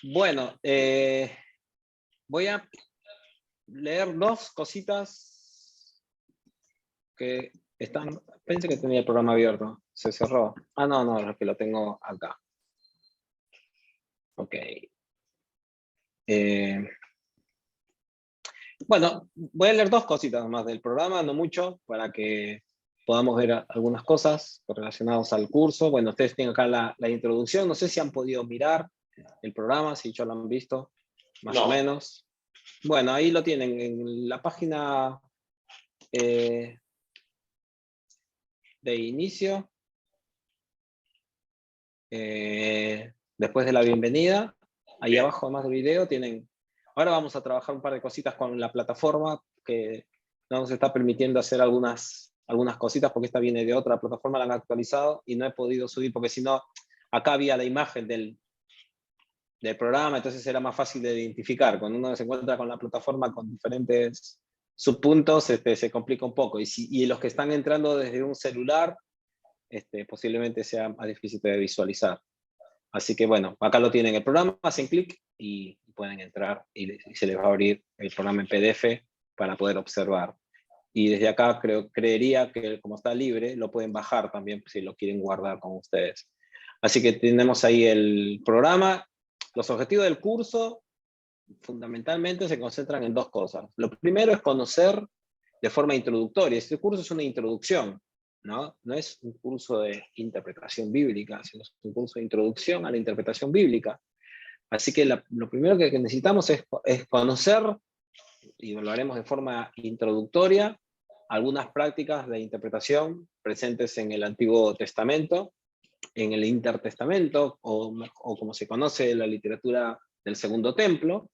Bueno, voy a leer dos cositas que están... Pensé que tenía el programa abierto. Se cerró. Ah, no, no, es que lo tengo acá. Ok. Bueno, voy a leer dos cositas más del programa, no mucho, para que podamos ver algunas cosas relacionadas al curso. Bueno, ustedes tienen acá la introducción. No sé si han podido mirar el programa, si ya lo han visto, más o No, menos. Bueno, ahí lo tienen en la página de inicio, después de la bienvenida. Ahí bien. abajo, más del video, tienen... Ahora vamos a trabajar un par de cositas con la plataforma que no nos está permitiendo hacer algunas cositas porque esta viene de otra plataforma, la han actualizado y no he podido subir porque si no, acá había la imagen del programa, entonces era más fácil de identificar. Cuando uno se encuentra con la plataforma con diferentes subpuntos, se complica un poco. Y los que están entrando desde un celular, posiblemente sea más difícil de visualizar. Así que bueno, acá lo tienen el programa, hacen clic y pueden entrar y se les va a abrir el programa en PDF para poder observar. Y desde acá creería que como está libre, lo pueden bajar también si lo quieren guardar con ustedes. Así que tenemos ahí el programa. Los objetivos del curso fundamentalmente se concentran en dos cosas. Lo primero es conocer de forma introductoria. Este curso es una introducción, ¿no? No es un curso de interpretación bíblica, sino es un curso de introducción a la interpretación bíblica. Así que lo primero que necesitamos es conocer, y lo haremos de forma introductoria, algunas prácticas de interpretación presentes en el Antiguo Testamento, en el Intertestamento, o como se conoce la literatura del Segundo Templo.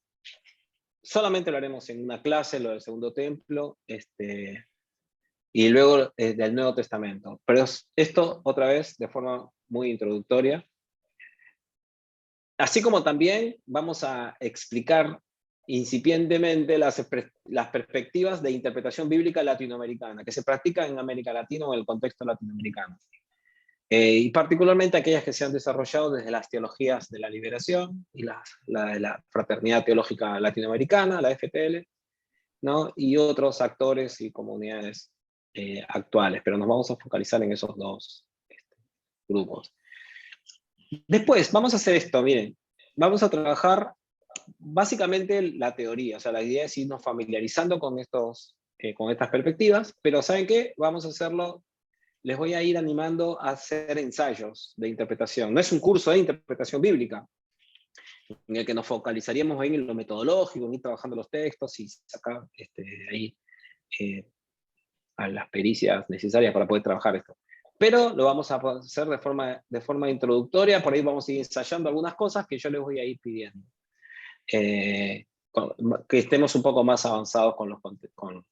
Solamente lo haremos en una clase, lo del Segundo Templo, y luego del Nuevo Testamento. Pero esto, otra vez, de forma muy introductoria. Así como también vamos a explicar incipientemente las perspectivas de interpretación bíblica latinoamericana, que se practica en América Latina o en el contexto latinoamericano. Y particularmente aquellas que se han desarrollado desde las teologías de la liberación y la de la Fraternidad Teológica Latinoamericana, la FTL, ¿no? Y otros actores y comunidades actuales, pero nos vamos a focalizar en esos dos grupos. Después, vamos a hacer esto, miren, vamos a trabajar básicamente la teoría, o sea, la idea es irnos familiarizando con estas perspectivas, pero ¿saben qué? Vamos a hacerlo, les voy a ir animando a hacer ensayos de interpretación. No es un curso de interpretación bíblica, en el que nos focalizaríamos en lo metodológico, en ir trabajando los textos y sacar ahí a las pericias necesarias para poder trabajar esto. Pero lo vamos a hacer de forma introductoria, por ahí vamos a ir ensayando algunas cosas que yo les voy a ir pidiendo. Que estemos un poco más avanzados con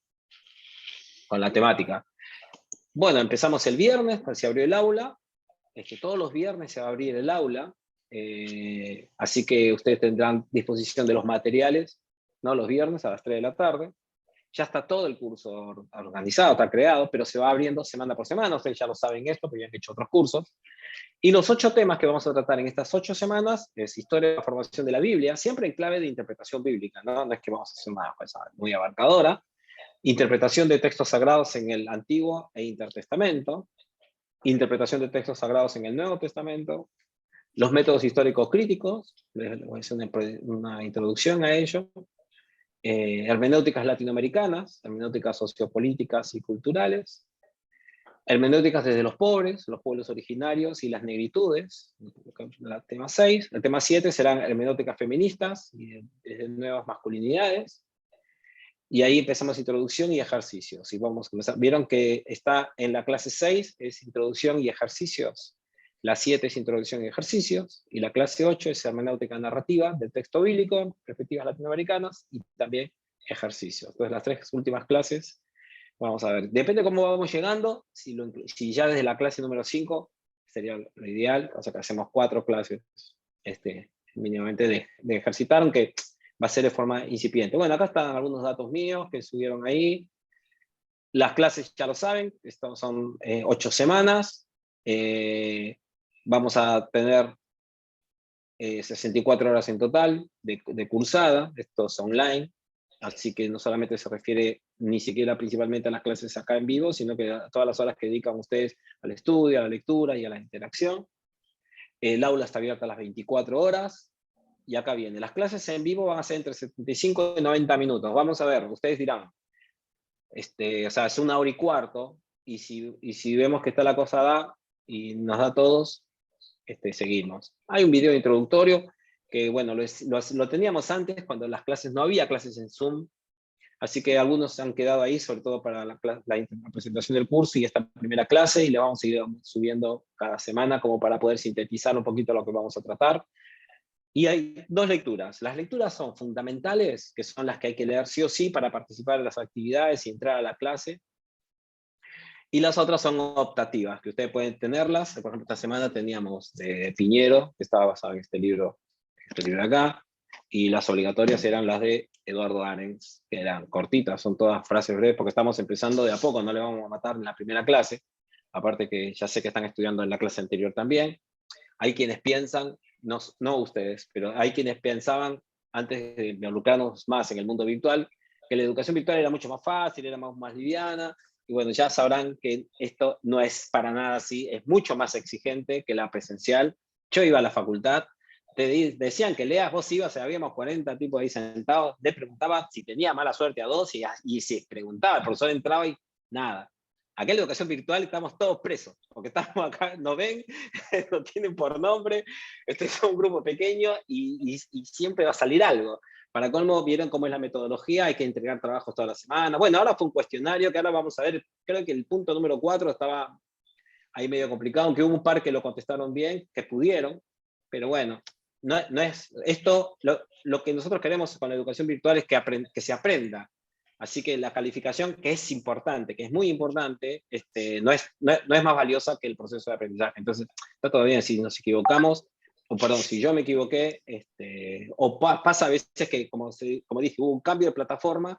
la temática. Bueno, empezamos el viernes, se abrió el aula, todos los viernes se va a abrir el aula, así que ustedes tendrán disposición de los materiales, ¿no? Los viernes a las 3 de la tarde. Ya está todo el curso organizado, está creado, pero se va abriendo semana por semana. Ustedes ya lo saben esto, porque ya han hecho otros cursos. Y los 8 temas que vamos a tratar en estas 8 semanas es historia de la formación de la Biblia, siempre en clave de interpretación bíblica, ¿no? No es que vamos a hacer una cosa muy abarcadora. Interpretación de textos sagrados en el Antiguo e Intertestamento. Interpretación de textos sagrados en el Nuevo Testamento. Los métodos históricos críticos, les voy a hacer una introducción a ello. Hermenéuticas latinoamericanas, hermenéuticas sociopolíticas y culturales, hermenéuticas desde los pobres, los pueblos originarios y las negritudes, el tema 6. El tema 7 serán hermenéuticas feministas y desde nuevas masculinidades. Y ahí empezamos introducción y ejercicios. Y vamos a comenzar. Vieron que está en la clase 6, es introducción y ejercicios. La 7 es introducción y ejercicios. Y la clase 8 es hermenéutica narrativa del texto bíblico, perspectivas latinoamericanas y también ejercicios. Entonces las 3 últimas clases, vamos a ver. Depende de cómo vamos llegando. Si ya desde la clase número 5 sería lo ideal. O sea que hacemos 4 clases mínimamente de ejercitar, aunque va a ser de forma incipiente. Bueno, acá están algunos datos míos que subieron ahí. Las clases ya lo saben, estos son 8 semanas. Vamos a tener 64 horas en total de cursada, esto es online, así que no solamente se refiere ni siquiera principalmente a las clases acá en vivo, sino que a todas las horas que dedican ustedes al estudio, a la lectura y a la interacción. El aula está abierta a las 24 horas, y acá viene, las clases en vivo van a ser entre 75 y 90 minutos, vamos a ver, ustedes dirán, o sea, es 1 hora y cuarto, y si vemos que está la cosa da, y nos da a todos, seguimos. Hay un video introductorio que, bueno, lo teníamos antes cuando las clases, no había clases en Zoom, así que algunos han quedado ahí, sobre todo para la presentación del curso y esta primera clase, y le vamos a ir subiendo cada semana como para poder sintetizar un poquito lo que vamos a tratar. Y hay 2 lecturas. Las lecturas son fundamentales, que son las que hay que leer sí o sí para participar en las actividades y entrar a la clase. Y las otras son optativas, que ustedes pueden tenerlas. Por ejemplo, esta semana teníamos de Piñero, que estaba basado en este libro de acá, y las obligatorias eran las de Eduardo Arens, que eran cortitas, son todas frases breves, porque estamos empezando de a poco, no le vamos a matar en la primera clase, aparte que ya sé que están estudiando en la clase anterior también. Hay quienes piensan, no ustedes, pero hay quienes pensaban, antes de involucrarnos más en el mundo virtual, que la educación virtual era mucho más fácil, era más liviana, y bueno, ya sabrán que esto no es para nada así, es mucho más exigente que la presencial. Yo iba a la facultad, decían que leas, vos ibas, habíamos 40 tipos ahí sentados, le preguntaba si tenía mala suerte a 2, y si preguntaba, el profesor entraba y nada. Acá en la educación virtual estamos todos presos, porque estamos acá, nos ven, nos tienen por nombre, este es un grupo pequeño y siempre va a salir algo. Para colmo, vieron cómo es la metodología, hay que entregar trabajos toda la semana. Bueno, ahora fue un cuestionario que ahora vamos a ver, creo que el punto número 4 estaba ahí medio complicado, aunque hubo un par que lo contestaron bien, que pudieron, pero bueno, no es esto, lo que nosotros queremos con la educación virtual es que se aprenda. Así que la calificación, que es importante, que es muy importante, no es más valiosa que el proceso de aprendizaje. Entonces, está todo bien si nos equivocamos, o perdón, si yo me equivoqué, pasa a veces que, como dije, hubo un cambio de plataforma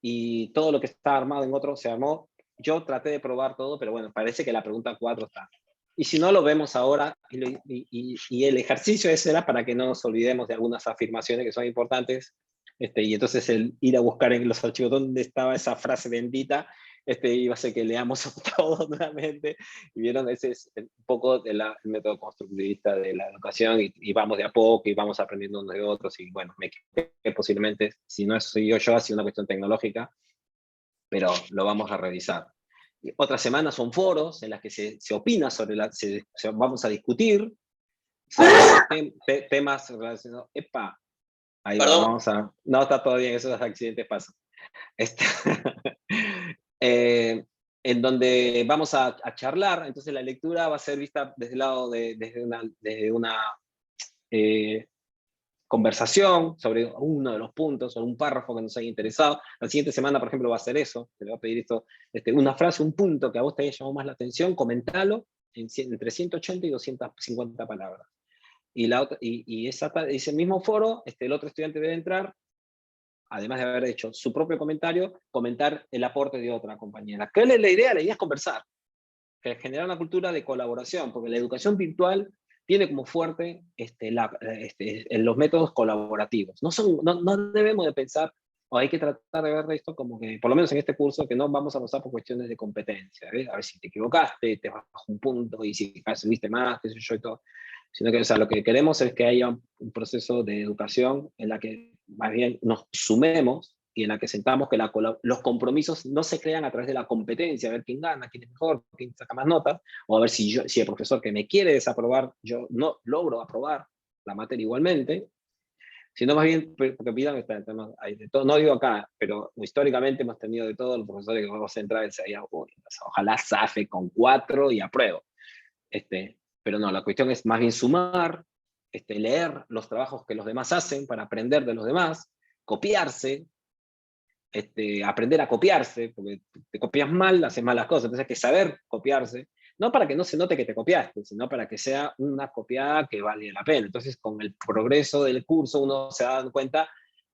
y todo lo que está armado en otro se armó. Yo traté de probar todo, pero bueno, parece que la pregunta 4 está. Y si no, lo vemos ahora, y el ejercicio ese era para que no nos olvidemos de algunas afirmaciones que son importantes, y entonces el ir a buscar en los archivos dónde estaba esa frase bendita, iba a ser que leamos todo nuevamente, y vieron, ese es un poco el método constructivista de la educación, y vamos de a poco, y vamos aprendiendo unos de otros, y bueno, me equivoqué posiblemente, si no soy yo, ha sido una cuestión tecnológica, pero lo vamos a revisar. Otras semanas son foros en las que se opina sobre vamos a discutir sobre temas relacionados. Epa, ahí va, Perdón. vamos a... No, está todo bien, esos accidentes pasan. En donde vamos a charlar, entonces la lectura va a ser vista desde el lado desde una conversación sobre uno de los puntos o un párrafo que nos haya interesado. La siguiente semana, por ejemplo, va a ser eso, te le va a pedir esto, una frase, un punto que a vos te haya llamado más la atención, comentalo entre 180 y 250 palabras. Y ese mismo foro, el otro estudiante debe entrar, además de haber hecho su propio comentario, comentar el aporte de otra compañera. ¿Qué es la idea? La idea es conversar, que generar una cultura de colaboración, porque la educación virtual tiene como fuerte los métodos colaborativos. No debemos de pensar, o hay que tratar de ver esto como que, por lo menos en este curso, que no vamos a pasar por cuestiones de competencia. ¿Ves? A ver si te equivocaste, te bajas un punto, y si subiste más, qué sé yo, y todo. Sino que, o sea, lo que queremos es que haya un proceso de educación en la que más bien nos sumemos y en la que sentamos que los compromisos no se crean a través de la competencia, a ver quién gana, quién es mejor, quién saca más notas, o a ver si el profesor que me quiere desaprobar, yo no logro aprobar la materia igualmente, sino más bien, porque pidan, hay de todo, no digo acá, pero históricamente hemos tenido de todo, los profesores que vamos a entrar y decían, ojalá zafe con 4 y apruebo. Pero no, la cuestión es más bien sumar, leer los trabajos que los demás hacen para aprender de los demás, copiarse, aprender a copiarse, porque te copias mal, haces malas cosas, entonces hay que saber copiarse, no para que no se note que te copiaste, sino para que sea una copiada que vale la pena. Entonces, con el progreso del curso, uno se va dando cuenta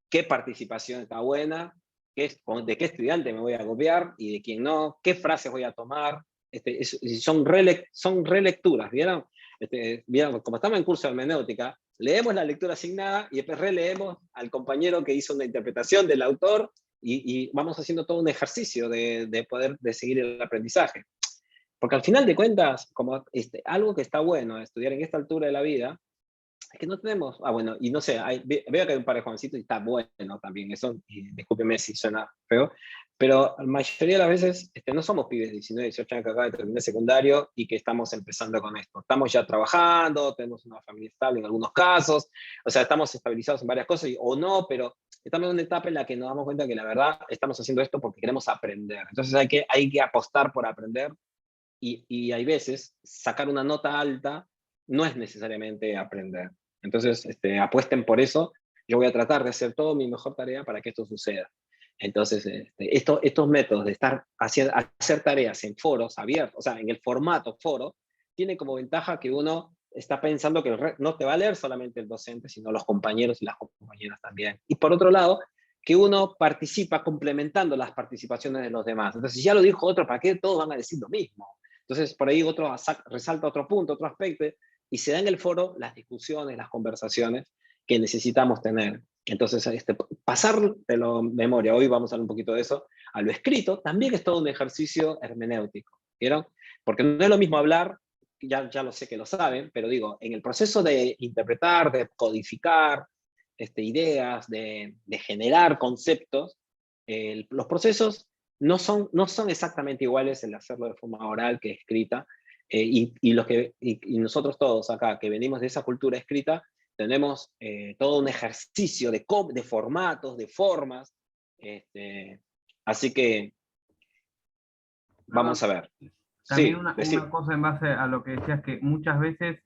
qué participación está buena, de qué estudiante me voy a copiar y de quién no, qué frases voy a tomar. Son relecturas, ¿vieron? ¿Vieron? Como estamos en curso de hermenéutica, leemos la lectura asignada y después releemos al compañero que hizo una interpretación del autor y vamos haciendo todo un ejercicio de poder de seguir el aprendizaje. Porque al final de cuentas, como algo que está bueno estudiar en esta altura de la vida, es que no tenemos, bueno, y no sé, veo que hay un par de jovencitos y está bueno también eso, y discúlpeme si suena feo, pero la mayoría de las veces no somos pibes de 19, 18 años que acaban de terminar secundario y que estamos empezando con esto. Estamos ya trabajando, tenemos una familia estable en algunos casos, o sea, estamos estabilizados en varias cosas, o no, pero estamos en una etapa en la que nos damos cuenta que la verdad estamos haciendo esto porque queremos aprender. Entonces hay que apostar por aprender y hay veces sacar una nota alta no es necesariamente aprender. Entonces, apuesten por eso. Yo voy a tratar de hacer todo mi mejor tarea para que esto suceda. Entonces, estos métodos de hacer tareas en foros abiertos, o sea, en el formato foro, tiene como ventaja que uno está pensando que no te va a leer solamente el docente, sino los compañeros y las compañeras también. Y por otro lado, que uno participa complementando las participaciones de los demás. Entonces, si ya lo dijo otro, ¿para qué todos van a decir lo mismo? Entonces, por ahí otro resalta otro punto, otro aspecto, y se da en el foro las discusiones, las conversaciones que necesitamos tener. Entonces, pasar de la memoria, hoy vamos a hablar un poquito de eso, a lo escrito, también es todo un ejercicio hermenéutico, ¿vieron? Porque no es lo mismo hablar, ya lo sé que lo saben, pero digo, en el proceso de interpretar, de codificar ideas, de generar conceptos, los procesos no son exactamente iguales el hacerlo de forma oral que escrita, y nosotros todos acá, que venimos de esa cultura escrita, tenemos todo un ejercicio de formatos, de formas, así que vamos a ver. También Sí, una cosa en base a lo que decías, que muchas veces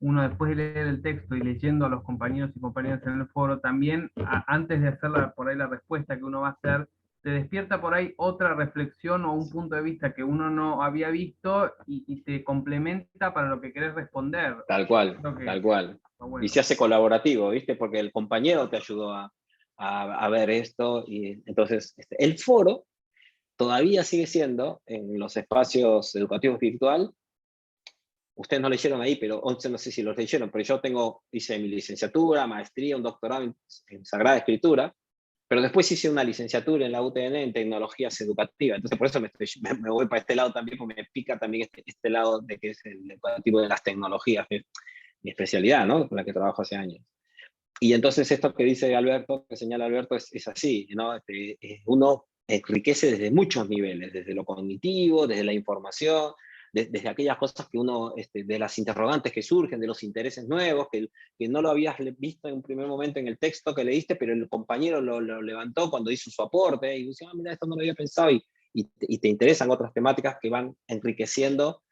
uno después de leer el texto y leyendo a los compañeros y compañeras en el foro, también antes de hacer por ahí la respuesta que uno va a hacer, te despierta por ahí otra reflexión o un punto de vista que uno no había visto y te complementa para lo que querés responder. tal cual, Creo que tal cual. está Y bueno. se hace colaborativo, ¿viste? Porque el compañero te ayudó a ver esto, y entonces el foro todavía sigue siendo, en los espacios educativos virtual, ustedes no leyeron ahí, pero no sé si los leyeron, pero yo hice mi licenciatura, maestría, un doctorado en Sagrada Escritura, pero después hice una licenciatura en la UTN en tecnologías educativas. Entonces, por eso me voy para este lado también, porque me pica también este lado de que es el educativo de las tecnologías, que es mi especialidad, ¿no? Con la que trabajo hace años. Y entonces esto que dice Alberto, que señala Alberto, es así, ¿no? Uno enriquece desde muchos niveles, desde lo cognitivo, desde la información, desde aquellas cosas que uno, de las interrogantes que surgen, de los intereses nuevos, que no lo habías visto en un primer momento en el texto que leíste, pero el compañero lo levantó cuando hizo su aporte, y dice, mira, esto no lo había pensado, y te interesan otras temáticas que van enriqueciendo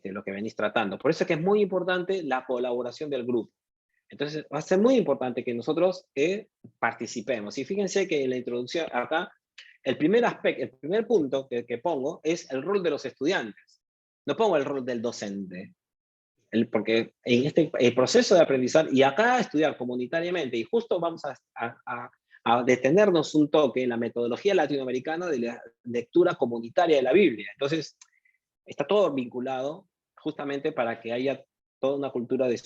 lo que venís tratando. Por eso es que es muy importante la colaboración del grupo. Entonces, va a ser muy importante que nosotros participemos. Y fíjense que en la introducción acá, el primer punto que pongo es el rol de los estudiantes. No pongo el rol del docente. Porque en el proceso de aprendizaje, y acá estudiar comunitariamente, y justo vamos a detenernos un toque en la metodología latinoamericana de la lectura comunitaria de la Biblia. Entonces, está todo vinculado justamente para que haya toda una cultura de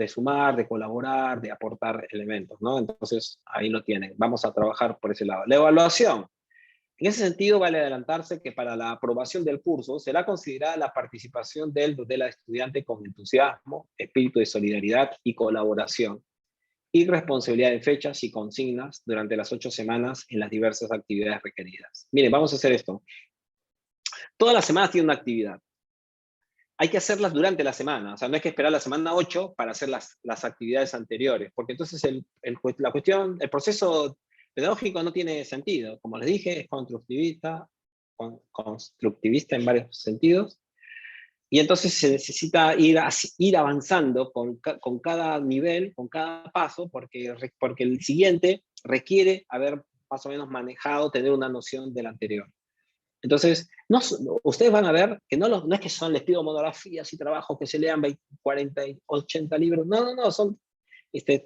sumar, de colaborar, de aportar elementos, ¿no? Entonces, ahí lo tienen. Vamos a trabajar por ese lado. La evaluación. En ese sentido, vale adelantarse que para la aprobación del curso será considerada la participación de la estudiante con entusiasmo, espíritu de solidaridad y colaboración, y responsabilidad de fechas y consignas durante las 8 semanas en las diversas actividades requeridas. Miren, vamos a hacer esto. Todas las semanas tiene una actividad. Hay que hacerlas durante la semana, o sea, no hay que esperar la semana 8 para hacer las actividades anteriores, porque entonces la cuestión, el proceso pedagógico no tiene sentido. Como les dije, es constructivista en varios sentidos, y entonces se necesita ir avanzando con cada nivel, con cada paso, porque el siguiente requiere haber más o menos manejado, tener una noción del anterior. Entonces, ustedes van a ver que no es que les pido monografías y trabajos que se lean 20, 40, 80 libros, no, son,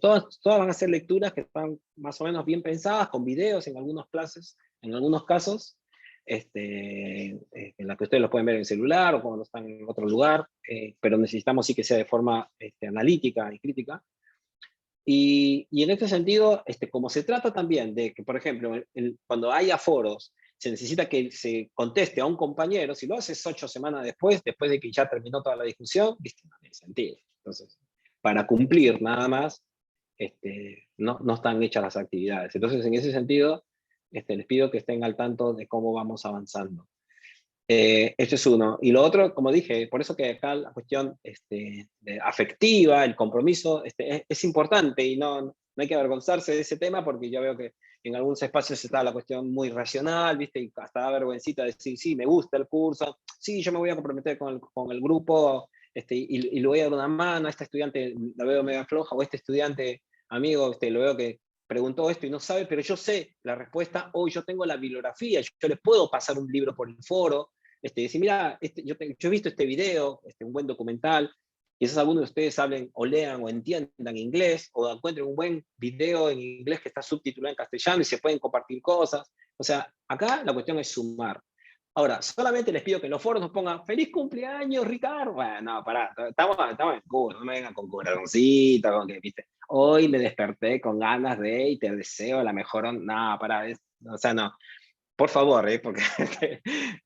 todas van a ser lecturas que están más o menos bien pensadas, con videos en algunas clases, en algunos casos, en la que ustedes lo pueden ver en celular o cuando están en otro lugar, pero necesitamos sí que sea de forma analítica y crítica. Y en este sentido, como se trata también de que, por ejemplo, cuando haya foros, se necesita que se conteste a un compañero, si lo haces 8 semanas después de que ya terminó toda la discusión, ¿viste? No tiene sentido. Entonces, para cumplir nada más, no están hechas las actividades. Entonces, en ese sentido, les pido que estén al tanto de cómo vamos avanzando. Este es uno. Y lo otro, como dije, por eso que acá la cuestión afectiva, el compromiso, es importante y no hay que avergonzarse de ese tema, porque yo veo que en algunos espacios está la cuestión muy racional, ¿viste? Y hasta da vergüencita decir, sí, me gusta el curso, sí, yo me voy a comprometer con el grupo, y le voy a dar una mano, a este estudiante la veo medio floja, o este estudiante, amigo, lo veo que preguntó esto y no sabe, pero yo sé la respuesta, o yo tengo la bibliografía, yo les puedo pasar un libro por el foro, decir, mira, yo he visto este video, un buen documental, quizás algunos de ustedes hablen o lean o entiendan inglés, o encuentren un buen video en inglés que está subtitulado en castellano y se pueden compartir cosas. O sea, acá la cuestión es sumar. Ahora, solamente les pido que en los foros nos pongan ¡feliz cumpleaños, Ricardo! Bueno, no, pará, estamos en Cuba, no me vengan con corazoncito, con que, viste, hoy me desperté con ganas de y te deseo la mejor, no, pará, o sea, no. Por favor, porque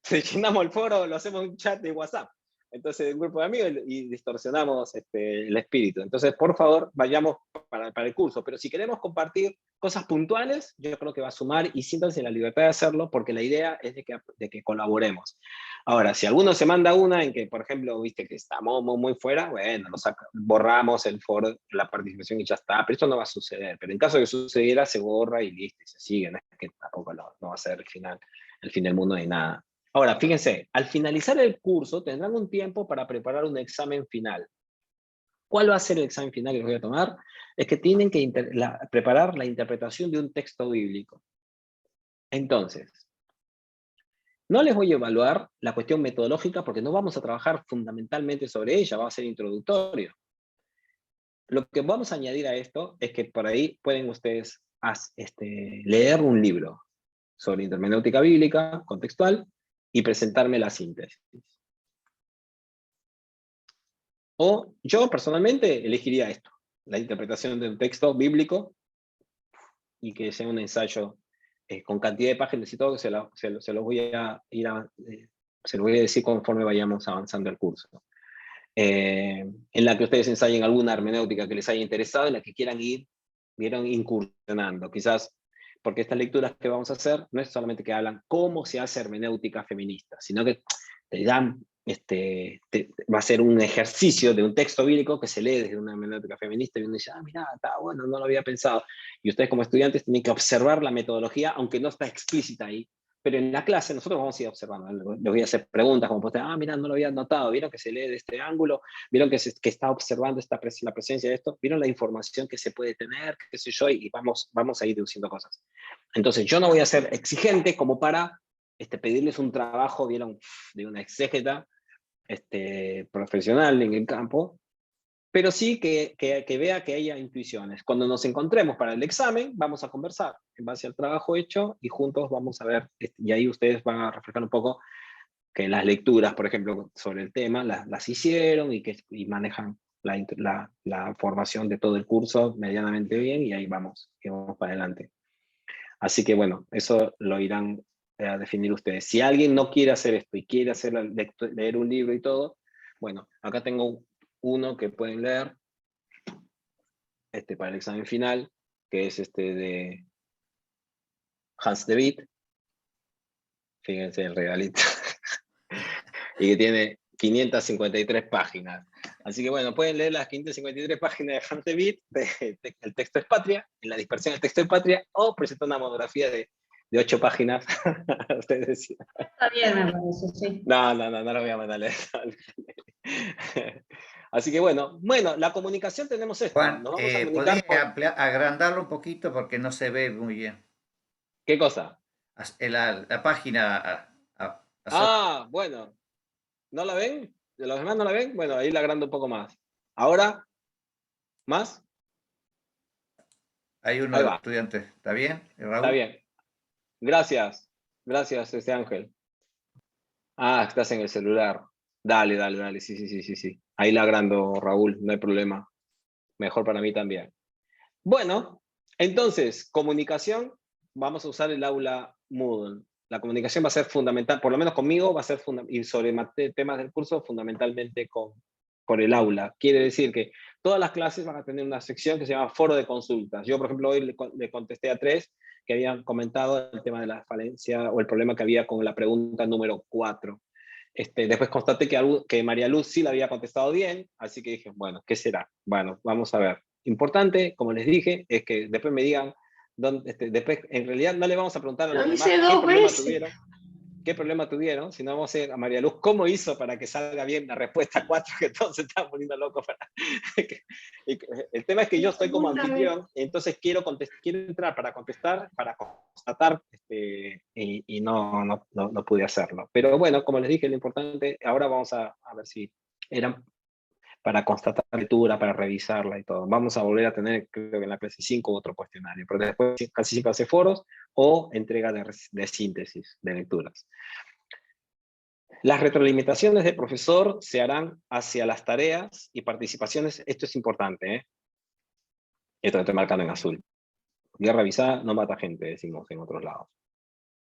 si llenamos el foro, lo hacemos un chat de WhatsApp. Entonces, un grupo de amigos y distorsionamos el espíritu. Entonces, por favor, vayamos para el curso. Pero si queremos compartir cosas puntuales, yo creo que va a sumar y siéntanse la libertad de hacerlo, porque la idea es de que colaboremos. Ahora, si alguno se manda una en que, por ejemplo, viste que estamos muy fuera, bueno, borramos el foro, la participación y ya está. Pero esto no va a suceder. Pero en caso de que sucediera, se borra y listo, y se sigue. No es que tampoco no va a ser el fin del mundo ni nada. Ahora, fíjense, al finalizar el curso tendrán un tiempo para preparar un examen final. ¿Cuál va a ser el examen final que les voy a tomar? Es que tienen que preparar la interpretación de un texto bíblico. Entonces, no les voy a evaluar la cuestión metodológica porque no vamos a trabajar fundamentalmente sobre ella, va a ser introductorio. Lo que vamos a añadir a esto es que por ahí pueden ustedes leer un libro sobre hermenéutica bíblica, contextual, y presentarme la síntesis. O yo personalmente elegiría esto, la interpretación de un texto bíblico, y que sea un ensayo con cantidad de páginas y todo, que se los voy a se lo voy a decir conforme vayamos avanzando el curso. En la que ustedes ensayen alguna hermenéutica que les haya interesado, en la que quieran ir incursionando. Quizás, porque estas lecturas que vamos a hacer no es solamente que hablan cómo se hace hermenéutica feminista, sino que te dan, va a ser un ejercicio de un texto bíblico que se lee desde una hermenéutica feminista, y uno dice, mira, está bueno, no lo había pensado. Y ustedes como estudiantes tienen que observar la metodología, aunque no está explícita ahí. Pero en la clase nosotros vamos a ir observando. Les voy a hacer preguntas como, mira, no lo había notado, ¿vieron que se lee de este ángulo? ¿Vieron que está observando la presencia de esto? ¿Vieron la información que se puede tener? ¿Qué sé yo? Y vamos a ir deduciendo cosas. Entonces yo no voy a ser exigente como para pedirles un trabajo, ¿vieron? De una exégeta profesional en el campo, pero sí que vea que haya intuiciones. Cuando nos encontremos para el examen, vamos a conversar en base al trabajo hecho y juntos vamos a ver, y ahí ustedes van a reflejar un poco que las lecturas, por ejemplo, sobre el tema, las hicieron y manejan la formación de todo el curso medianamente bien, y ahí vamos para adelante. Así que bueno, eso lo irán a definir ustedes. Si alguien no quiere hacer esto y quiere leer un libro y todo, bueno, acá tengo uno que pueden leer para el examen final, que es de Hans de Witt. Fíjense el regalito. Y que tiene 553 páginas. Así que bueno, pueden leer las 553 páginas de Hans de Witt, El texto es patria, en la dispersión del texto es patria, o presentar una monografía de 8 páginas. Ustedes decían. Está bien, me parece, sí. No lo voy a mandar a leer. Así que bueno, la comunicación tenemos esto. Juan, Nos vamos a ¿podés comunicar agrandarlo un poquito porque no se ve muy bien? ¿Qué cosa? La página. Bueno. ¿No la ven? ¿De los demás no la ven? Bueno, ahí la agrando un poco más. ¿Ahora? ¿Más? Hay uno de los estudiantes. ¿Está bien, Raúl? Está bien. Gracias. Gracias, Ángel. Estás en el celular. Dale. Sí. Ahí la agrando, Raúl, no hay problema. Mejor para mí también. Bueno, entonces, comunicación, vamos a usar el aula Moodle. La comunicación va a ser fundamental, por lo menos conmigo, va a ser y sobre temas del curso, fundamentalmente con el aula. Quiere decir que todas las clases van a tener una sección que se llama foro de consultas. Yo, por ejemplo, hoy le contesté a 3 que habían comentado el tema de la falencia o el problema que había con la pregunta número 4. Después constaté que María Luz sí la había contestado bien, así que dije, bueno, ¿qué será? Bueno, vamos a ver. Importante, como les dije, es que después me digan, después, en realidad no le vamos a preguntar a los Lo demás hice 2 veces. qué problema tuvieron, sino vamos a ir a María Luz cómo hizo para que salga bien la respuesta 4, que todos se estaban poniendo locos. El tema es que yo estoy como anfitrión, entonces quiero entrar para contestar, para constatar, y no pude hacerlo. Pero bueno, como les dije, lo importante, ahora vamos a ver si eran para constatar la lectura, para revisarla y todo. Vamos a volver a tener, creo que en la clase 5, otro cuestionario, pero después casi siempre hace foros o entrega de síntesis de lecturas. Las retroalimentaciones del profesor se harán hacia las tareas y participaciones. Esto es importante, ¿eh? Esto lo estoy marcando en azul. Guerra avisada no mata gente, decimos en otros lados.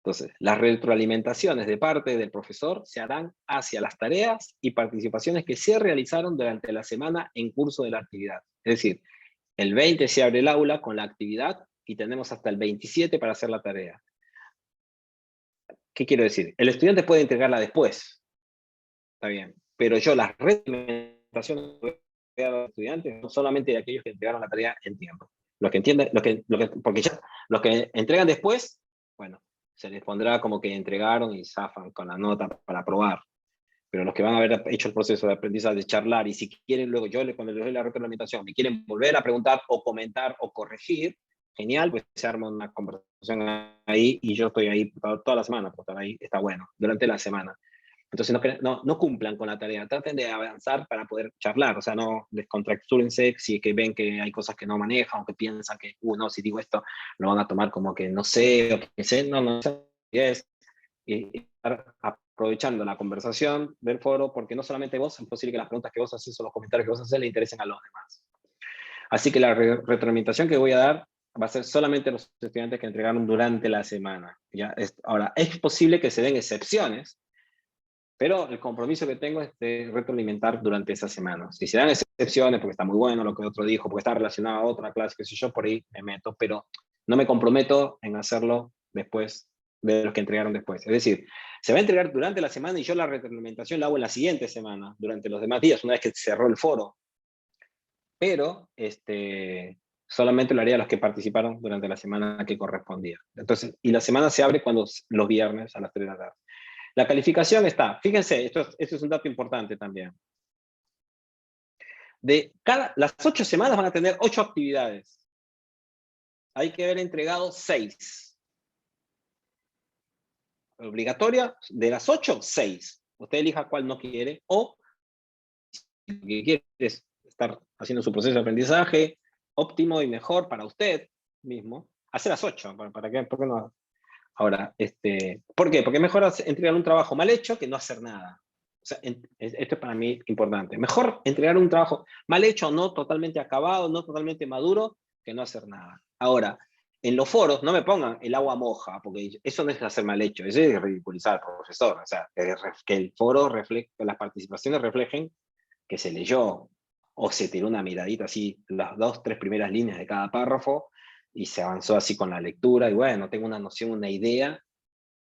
Entonces, las retroalimentaciones de parte del profesor se harán hacia las tareas y participaciones que se realizaron durante la semana en curso de la actividad. Es decir, el 20 se abre el aula con la actividad y tenemos hasta el 27 para hacer la tarea. ¿Qué quiero decir? El estudiante puede entregarla después, está bien, pero yo las retroalimentaciones a los estudiantes son solamente de aquellos que entregaron la tarea en tiempo. Los que entienden, porque ya los que entregan después, bueno, se les pondrá como que entregaron y zafan con la nota para aprobar. Pero los que van a haber hecho el proceso de aprendizaje, de charlar, y si quieren luego, cuando les doy la retroalimentación, me quieren volver a preguntar o comentar o corregir, genial, pues se arma una conversación ahí y yo estoy ahí toda la semana, pues ahí está bueno, durante la semana. Entonces no cumplan con la tarea, traten de avanzar para poder charlar, o sea, no descontractúrense si es que ven que hay cosas que no manejan o que piensan que, no, si digo esto, lo van a tomar como que no sé, o que sé, no es. Y estar aprovechando la conversación del foro, porque no solamente vos, es posible que las preguntas que vos haces o los comentarios que vos haces le interesen a los demás. Así que la retroalimentación que voy a dar va a ser solamente a los estudiantes que entregaron durante la semana. ¿Ya? Ahora, es posible que se den excepciones, pero el compromiso que tengo es de retroalimentar durante esa semana. Si se dan excepciones, porque está muy bueno lo que otro dijo, porque está relacionado a otra clase, qué sé yo, por ahí me meto, pero no me comprometo en hacerlo después de los que entregaron después. Es decir, se va a entregar durante la semana y yo la retroalimentación la hago en la siguiente semana, durante los demás días, una vez que cerró el foro. Pero solamente lo haría a los que participaron durante la semana que correspondía. Entonces, y la semana se abre los viernes a las 3 de la tarde. La calificación está, fíjense, esto es un dato importante también. Las 8 semanas van a tener 8 actividades. Hay que haber entregado 6. Obligatoria, de las 8, 6. Usted elija cuál no quiere, o si lo que quiere es estar haciendo su proceso de aprendizaje óptimo y mejor para usted mismo, hacer las 8. ¿Para qué? ¿Por qué no? Ahora, ¿por qué? Porque es mejor entregar un trabajo mal hecho que no hacer nada. O sea, esto es para mí importante. Mejor entregar un trabajo mal hecho, no totalmente acabado, no totalmente maduro, que no hacer nada. Ahora, en los foros no me pongan el agua moja, porque eso no es hacer mal hecho, eso es ridiculizar al profesor. O sea, que el foro que las participaciones reflejen que se leyó, o se tiró una miradita así, las 2, 3 primeras líneas de cada párrafo, y se avanzó así con la lectura, y bueno, tengo una noción, una idea,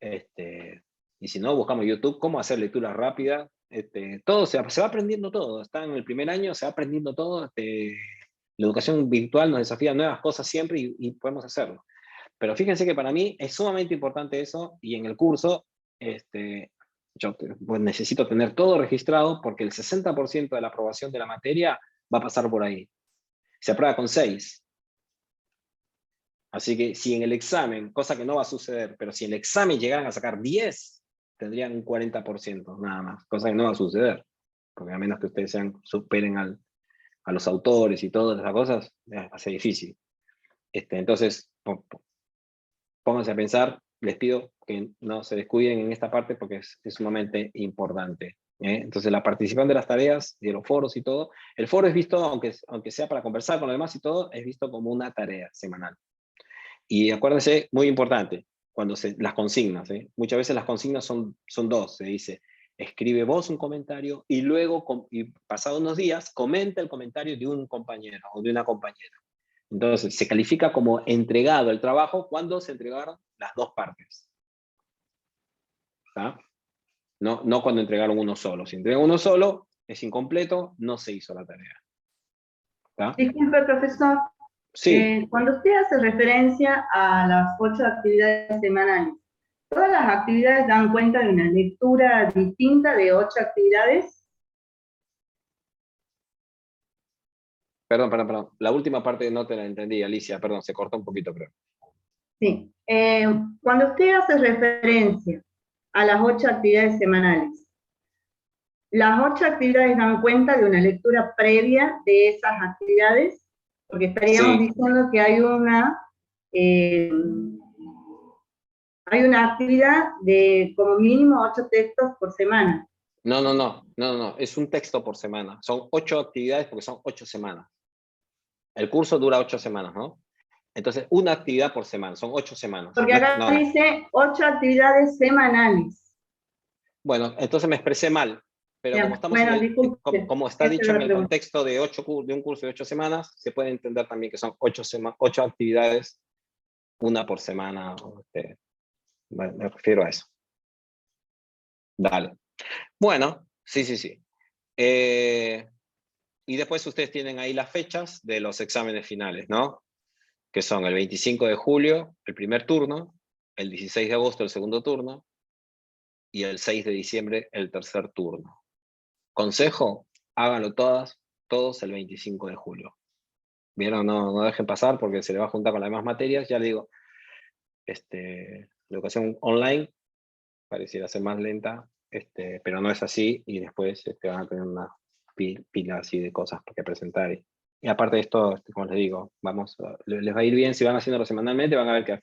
y si no, buscamos YouTube, cómo hacer lectura rápida, todo se va aprendiendo todo, está en el primer año, se va aprendiendo todo, la educación virtual nos desafía nuevas cosas siempre y podemos hacerlo. Pero fíjense que para mí es sumamente importante eso, y en el curso, yo pues necesito tener todo registrado porque el 60% de la aprobación de la materia va a pasar por ahí. Se aprueba con 6. Así que si en el examen, cosa que no va a suceder, pero si en el examen llegaran a sacar 10, tendrían un 40% nada más, cosa que no va a suceder, porque a menos que ustedes superen a los autores y todas esas cosas, va a ser difícil. Entonces, pónganse a pensar, les pido que no se descuiden en esta parte porque es sumamente importante. Entonces la participación de las tareas, de los foros y todo, el foro es visto, aunque sea para conversar con los demás y todo, es visto como una tarea semanal. Y acuérdense, muy importante, las consignas, muchas veces las consignas son dos, se dice, escribe vos un comentario y luego, pasado unos días, comenta el comentario de un compañero o de una compañera. Entonces, se califica como entregado el trabajo cuando se entregaron las dos partes. ¿Tá? No cuando entregaron uno solo. Si entregan uno solo, es incompleto, no se hizo la tarea. ¿Tá? Disculpe, profesor. Sí. Cuando usted hace referencia a las 8 actividades semanales, ¿todas las actividades dan cuenta de una lectura distinta de 8 actividades? Perdón. La última parte no te la entendí, Alicia. Perdón, se cortó un poquito, creo. Sí. Cuando usted hace referencia a las 8 actividades semanales, ¿las 8 actividades dan cuenta de una lectura previa de esas actividades? Porque estaríamos diciendo que hay una actividad de como mínimo 8 textos por semana. No. Es un texto por semana. Son 8 actividades porque son 8 semanas. El curso dura 8 semanas, ¿no? Entonces, una actividad por semana, son 8 semanas. Porque acá dice 8 actividades semanales. Bueno, entonces me expresé mal, pero Bien, como estamos como está dicho en el contexto de un curso de 8 semanas, se puede entender también que son 8 actividades, una por semana. Me refiero a eso. Dale. Bueno, sí. Y después ustedes tienen ahí las fechas de los exámenes finales, ¿no? Que son el 25 de julio, el primer turno, el 16 de agosto, el segundo turno, y el 6 de diciembre, el tercer turno. Consejo, háganlo todos el 25 de julio. ¿Vieron? No dejen pasar porque se le va a juntar con las demás materias. Ya le digo, la educación online pareciera ser más lenta, pero no es así, y después van a tener una pila así de cosas que presentar. Y aparte de esto, como les digo, les va a ir bien si van haciéndolo semanalmente, van a ver que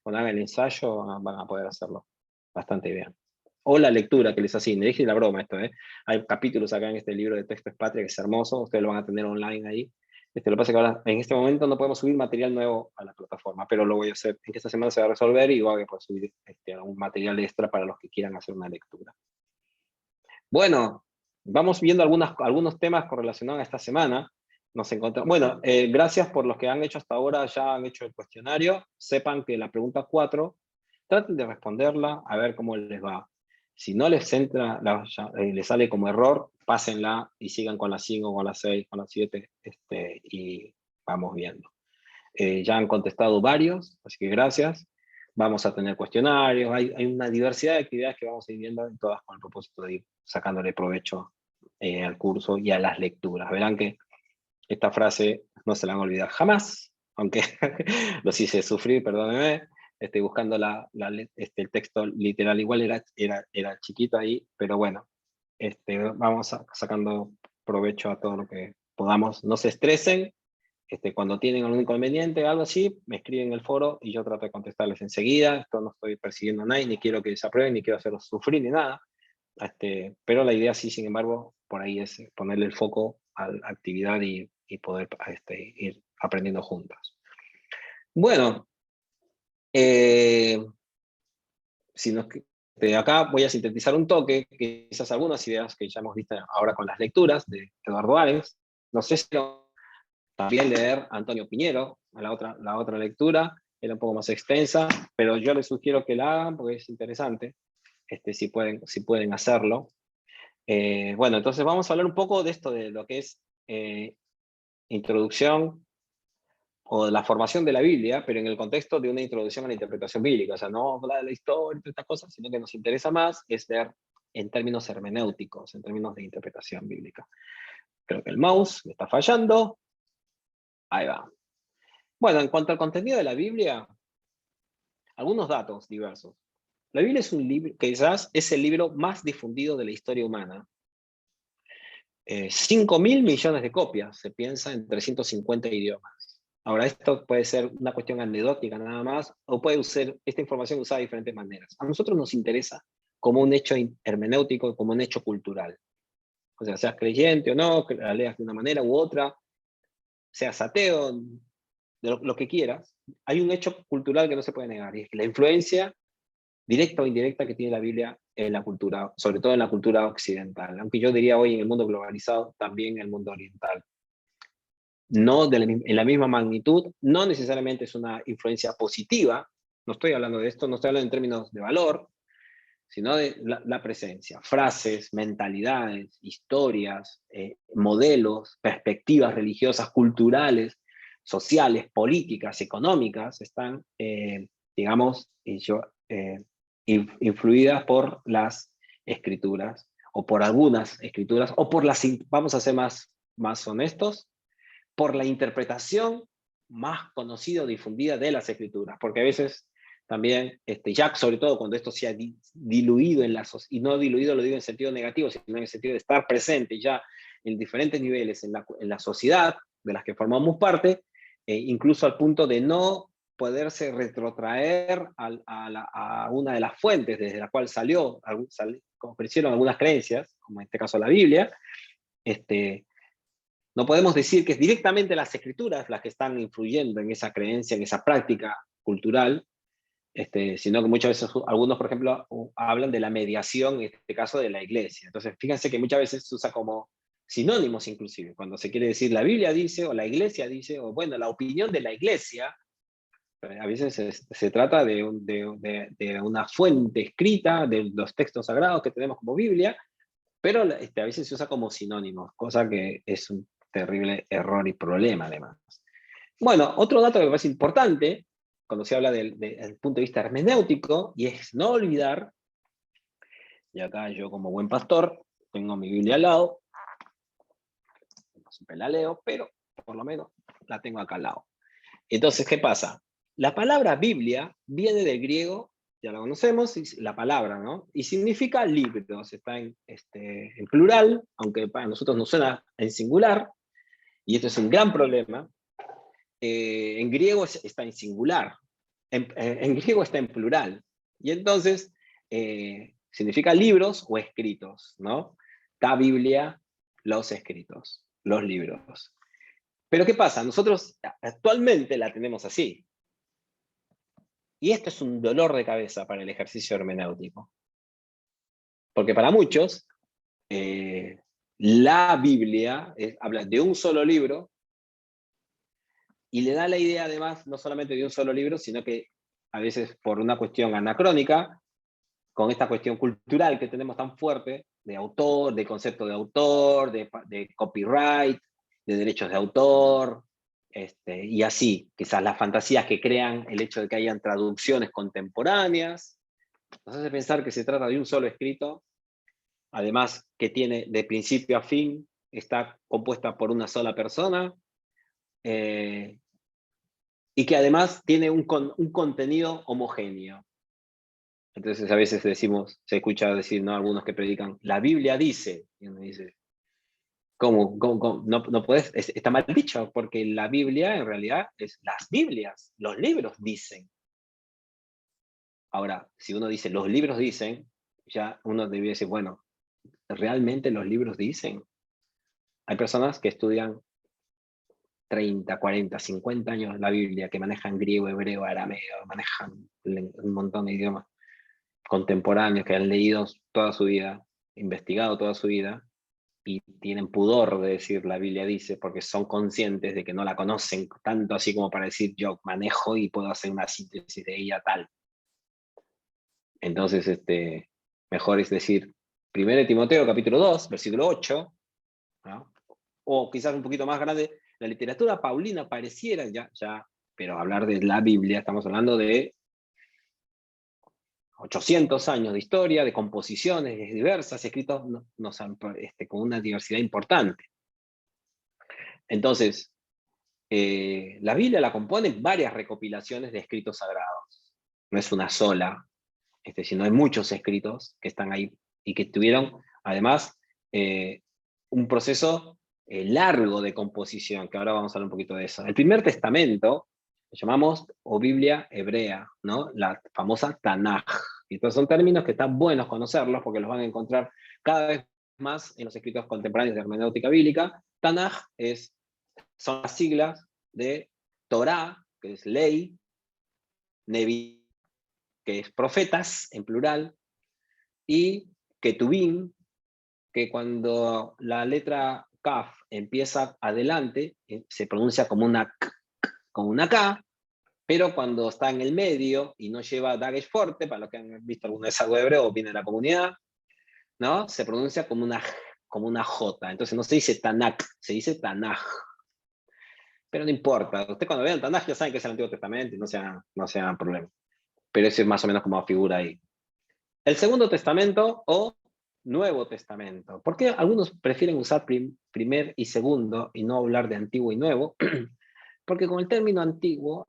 cuando hagan el ensayo, van a poder hacerlo bastante bien. O la lectura que les asigne, dije la broma esto, hay capítulos acá en este libro de Texto es Patria, que es hermoso, ustedes lo van a tener online ahí. Lo que pasa es que ahora, en este momento, no podemos subir material nuevo a la plataforma, pero lo voy a hacer, en que esta semana se va a resolver y voy a poder subir algún material extra para los que quieran hacer una lectura. Bueno, vamos viendo algunos temas correlacionados a esta semana. Bueno, gracias por los que han hecho hasta ahora, ya han hecho el cuestionario. Sepan que la pregunta 4, traten de responderla, a ver cómo les va. Si no les entra, les sale como error, pásenla y sigan con la 5, con la 6, con la 7, y vamos viendo. Ya han contestado varios, así que gracias. Vamos a tener cuestionarios, hay una diversidad de actividades que vamos a ir viendo, en todas con el propósito de ir sacándole provecho al curso y a las lecturas. Verán que esta frase no se la van a olvidar jamás, aunque los hice sufrir, perdónenme. Estoy buscando el texto literal, igual era chiquito ahí, pero bueno, vamos sacando provecho a todo lo que podamos. No se estresen, cuando tienen algún inconveniente o algo así, me escriben en el foro y yo trato de contestarles enseguida. Esto no estoy persiguiendo a nadie, ni quiero que desaprueben, ni quiero hacerlos sufrir, ni nada. Pero la idea sí, sin embargo, por ahí es ponerle el foco a la actividad y poder ir aprendiendo juntos. Bueno, acá voy a sintetizar un toque, quizás algunas ideas que ya hemos visto ahora con las lecturas de Eduardo Arens. No sé si también leer Antonio Piñero, la otra lectura, era un poco más extensa, pero yo les sugiero que la hagan porque es interesante, si pueden hacerlo. Bueno, entonces vamos a hablar un poco de esto, de lo que es introducción o de la formación de la Biblia, pero en el contexto de una introducción a la interpretación bíblica. O sea, no hablar de la historia y todas estas cosas, sino que nos interesa más es ver en términos hermenéuticos, en términos de interpretación bíblica. Creo que el mouse me está fallando. Ahí va. Bueno, en cuanto al contenido de la Biblia, algunos datos diversos. La Biblia es un libro, quizás es el libro más difundido de la historia humana. 5.000 millones de copias, se piensa, en 350 idiomas. Ahora, esto puede ser una cuestión anecdótica nada más, o puede ser esta información usada de diferentes maneras. A nosotros nos interesa como un hecho hermenéutico, como un hecho cultural. O sea, seas creyente o no, que la leas de una manera u otra, seas ateo, de lo que quieras, hay un hecho cultural que no se puede negar, y es que la influencia directa o indirecta que tiene la Biblia en la cultura, sobre todo en la cultura occidental, aunque yo diría hoy en el mundo globalizado, también en el mundo oriental. No en la misma magnitud, no necesariamente es una influencia positiva, no estoy hablando de esto, no estoy hablando en términos de valor, sino de la presencia, frases, mentalidades, historias, modelos, perspectivas religiosas, culturales, sociales, políticas, económicas, están, digamos, influidas por las escrituras, o por algunas escrituras, o por las, vamos a ser más honestos, por la interpretación más conocida o difundida de las escrituras, porque a veces también, ya sobre todo cuando esto se ha diluido en la sociedad, y no diluido lo digo en sentido negativo, sino en el sentido de estar presente ya en diferentes niveles en la sociedad de las que formamos parte, incluso al punto de no poderse retrotraer a una de las fuentes desde la cual crecieron algunas creencias, como en este caso la Biblia. No podemos decir que es directamente las escrituras las que están influyendo en esa creencia, en esa práctica cultural, sino que muchas veces algunos, por ejemplo, hablan de la mediación, en este caso de la iglesia. Entonces, fíjense que muchas veces se usa como sinónimos inclusive, cuando se quiere decir la Biblia dice, o la iglesia dice, o bueno, la opinión de la iglesia, a veces se trata de una fuente escrita, de los textos sagrados que tenemos como Biblia, pero a veces se usa como sinónimos, cosa que es un terrible error y problema además. Bueno, otro dato que me parece importante, cuando se habla del punto de vista hermenéutico, y es no olvidar, y acá yo como buen pastor, tengo mi Biblia al lado, no siempre la leo, pero por lo menos la tengo acá al lado. Entonces, ¿qué pasa? La palabra Biblia viene del griego, ya la conocemos, la palabra, ¿no? Y significa libros, está en plural, aunque para nosotros nos suena en singular, y esto es un gran problema. En griego está en singular, en griego está en plural, y entonces significa libros o escritos, ¿no? La Biblia, los escritos, los libros. Pero ¿qué pasa? Nosotros actualmente la tenemos así. Y esto es un dolor de cabeza para el ejercicio hermenéutico. Porque para muchos, la Biblia habla de un solo libro, y le da la idea además no solamente de un solo libro, sino que a veces por una cuestión anacrónica, con esta cuestión cultural que tenemos tan fuerte, de autor, de concepto de autor, de copyright, de derechos de autor, y así, quizás las fantasías que crean el hecho de que hayan traducciones contemporáneas, nos hace pensar que se trata de un solo escrito, además que tiene de principio a fin, está compuesta por una sola persona, y que además tiene un contenido homogéneo. Entonces a veces se escucha decir, ¿no? Algunos que predican, la Biblia dice, y uno dice, ¿cómo? No puedes, está mal dicho, porque la Biblia en realidad es las Biblias, los libros dicen. Ahora, si uno dice, los libros dicen, ya uno debería decir, bueno, ¿realmente los libros dicen? Hay personas que estudian 30, 40, 50 años la Biblia, que manejan griego, hebreo, arameo, manejan un montón de idiomas contemporáneos que han leído toda su vida, investigado toda su vida, y tienen pudor de decir la Biblia dice, porque son conscientes de que no la conocen tanto así como para decir yo manejo y puedo hacer una síntesis de ella tal. Entonces, mejor es decir, 1 Timoteo capítulo 2, versículo 8, ¿no? O quizás un poquito más grande, la literatura paulina pareciera pero hablar de la Biblia, estamos hablando de 800 años de historia, de composiciones diversas, escritos con una diversidad importante. Entonces, la Biblia la componen varias recopilaciones de escritos sagrados. No es una sola, sino hay muchos escritos que están ahí y que tuvieron, además, un proceso largo de composición, que ahora vamos a hablar un poquito de eso. El primer testamento lo llamamos, o Biblia hebrea, ¿no? La famosa Tanaj, Y estos son términos que están buenos conocerlos porque los van a encontrar cada vez más en los escritos contemporáneos de hermenéutica bíblica. Tanaj son las siglas de Torá, que es ley, Nevi, que es profetas, en plural, y Ketubim, que cuando la letra Kaf empieza adelante, se pronuncia como una K, como una K, pero cuando está en el medio y no lleva Dagesh fuerte, para los que han visto alguna vez algo de hebreo o viene de la comunidad, ¿no? Se pronuncia como una J. Entonces no se dice Tanakh, se dice Tanaj. Pero no importa. Usted cuando vean Tanaj ya saben que es el Antiguo Testamento y no sea problema. Pero eso es más o menos como figura ahí. El Segundo Testamento o Nuevo Testamento. ¿Por qué algunos prefieren usar primer y segundo y no hablar de antiguo y nuevo? Porque con el término antiguo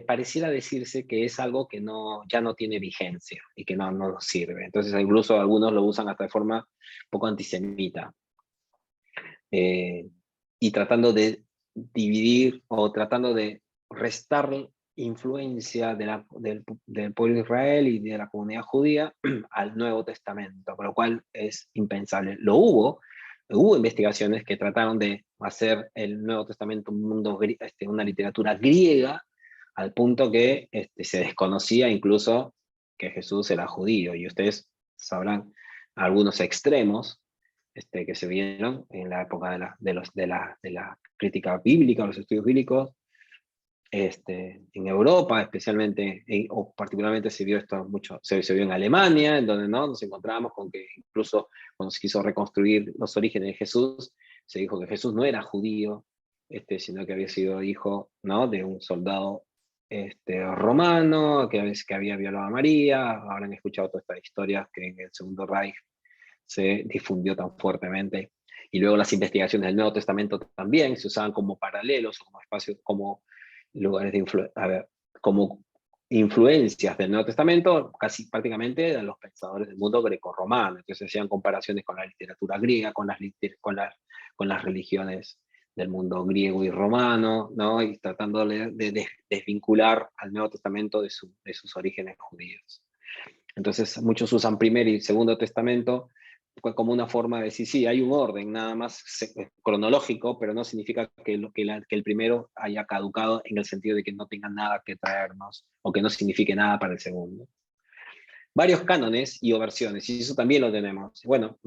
pareciera decirse que es algo que ya no tiene vigencia y que no sirve. Entonces incluso algunos lo usan hasta de forma un poco antisemita. Y tratando de dividir o tratando de restar influencia del pueblo de Israel y de la comunidad judía al Nuevo Testamento, con lo cual es impensable. Hubo investigaciones que trataron de hacer el Nuevo Testamento una literatura griega, al punto que se desconocía incluso que Jesús era judío, y ustedes sabrán algunos extremos que se vieron en la época de la crítica bíblica, los estudios bíblicos, en Europa, especialmente, o particularmente se vio esto mucho, se vio en Alemania, en donde ¿no? Nos encontramos con que incluso cuando se quiso reconstruir los orígenes de Jesús, se dijo que Jesús no era judío, sino que había sido hijo, ¿no? de un soldado romano, que había violado a María. Habrán escuchado todas estas historias que en el Segundo Reich se difundió tan fuertemente. Y luego las investigaciones del Nuevo Testamento también se usaban como paralelos, como espacios, como lugares de como influencias del Nuevo Testamento, casi prácticamente de los pensadores del mundo grecorromano. Entonces hacían comparaciones con la literatura griega, con las religiones del mundo griego y romano, ¿no? Y tratando de desvincular al Nuevo Testamento de sus orígenes judíos. Entonces muchos usan Primer y Segundo Testamento como una forma de decir, sí, hay un orden nada más cronológico, pero no significa que el primero haya caducado en el sentido de que no tenga nada que traernos o que no signifique nada para el segundo. Varios cánones y o versiones, y eso también lo tenemos. Bueno,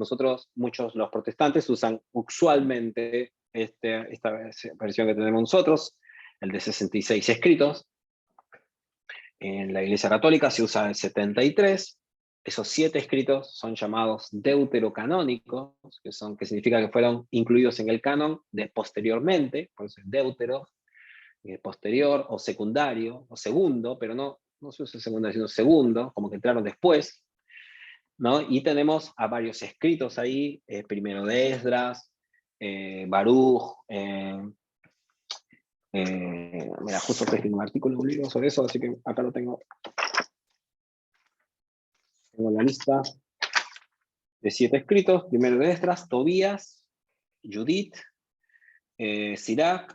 muchos los protestantes usan usualmente esta versión que tenemos nosotros, el de 66 escritos. En la Iglesia Católica se usa el 73. Esos 7 escritos son llamados deuterocanónicos, que significa que fueron incluidos en el canon posteriormente, por eso es deutero, posterior o secundario, o segundo, pero no se usa secundario, sino segundo, como que entraron después, ¿no? Y tenemos a varios escritos ahí, primero de Esdras, Baruch, mira, justo escribí un artículo, un libro sobre eso, así que acá lo tengo. Tengo la lista de 7 escritos, primero de Esdras, Tobías, Judith, Sirach,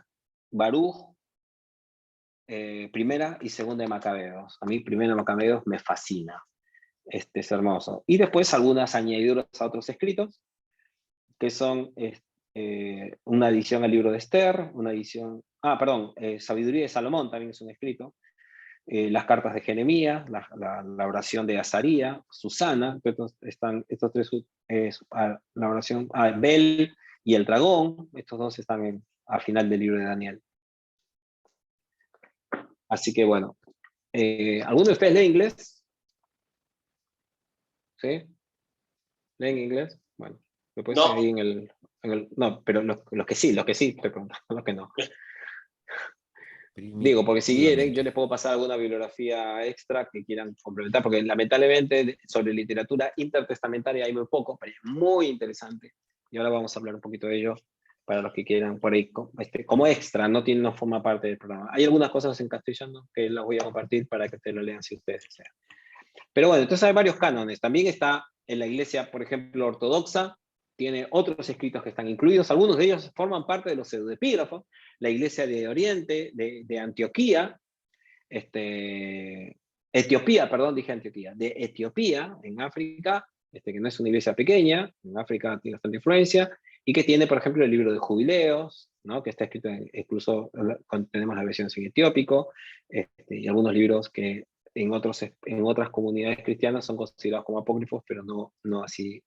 Baruch, primera y segunda de Macabeos. A mí primera de Macabeos me fascina, es hermoso. Y después algunas añadiduras a otros escritos, que son una adición al libro de Esther, una adición, Sabiduría de Salomón también es un escrito, las cartas de Jeremías, la oración de Azaría, Susana, estos 3, la oración, Bel y el dragón, estos 2 están al final del libro de Daniel. Así que bueno, ¿alguno de ustedes lee inglés? ¿Sí? ¿Leen inglés? Bueno, lo puedes No. ahí en el no, pero los que sí, estoy preguntando, los que no. Digo, porque si quieren, yo les puedo pasar alguna bibliografía extra que quieran complementar, porque lamentablemente sobre literatura intertestamentaria hay muy poco, pero es muy interesante. Y ahora vamos a hablar un poquito de ello para los que quieran por ahí, como extra, no forma parte del programa. Hay algunas cosas en castellano que las voy a compartir para que ustedes lo lean si ustedes desean. Pero bueno, entonces hay varios cánones. También está en la iglesia, por ejemplo, ortodoxa, tiene otros escritos que están incluidos, algunos de ellos forman parte de los pseudoepígrafos. La iglesia de Oriente, de Antioquía, Etiopía, perdón, dije Antioquía, de Etiopía, en África, que no es una iglesia pequeña, en África tiene bastante influencia, y que tiene, por ejemplo, el libro de Jubileos, ¿no? Que está escrito, incluso tenemos la versión en etiópico, y algunos libros que en otras comunidades cristianas son considerados como apócrifos, pero no así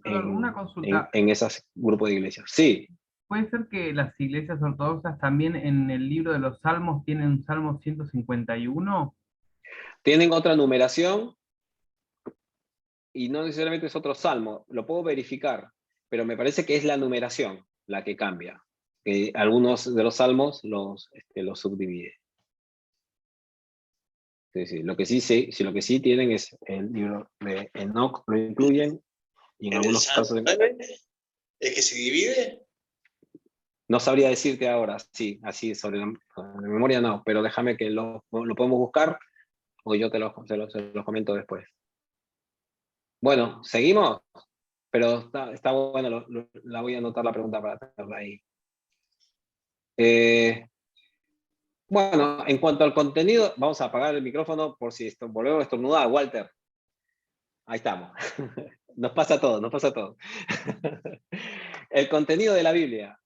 Perdón, una consulta. en esos grupos de iglesias. Sí, ¿Puede ser que las iglesias ortodoxas también en el libro de los Salmos tienen un Salmo 151? tienen otra numeración, y no necesariamente es otro salmo, lo puedo verificar, pero me parece que es la numeración la que cambia, que algunos de los salmos los subdivide. Sí, lo que sí tienen es el libro de Enoch, lo incluyen, y en algunos casos... ¿Es que se divide? No sabría decirte ahora, sí, así sobre la memoria no, pero déjame que lo podemos buscar, o yo se los comento después. Bueno, ¿seguimos? Pero está bueno, la voy a anotar la pregunta para tenerla ahí. Bueno, en cuanto al contenido, vamos a apagar el micrófono por si volvemos a estornudar, Walter. Ahí estamos. Nos pasa todo, nos pasa todo. El contenido de la Biblia.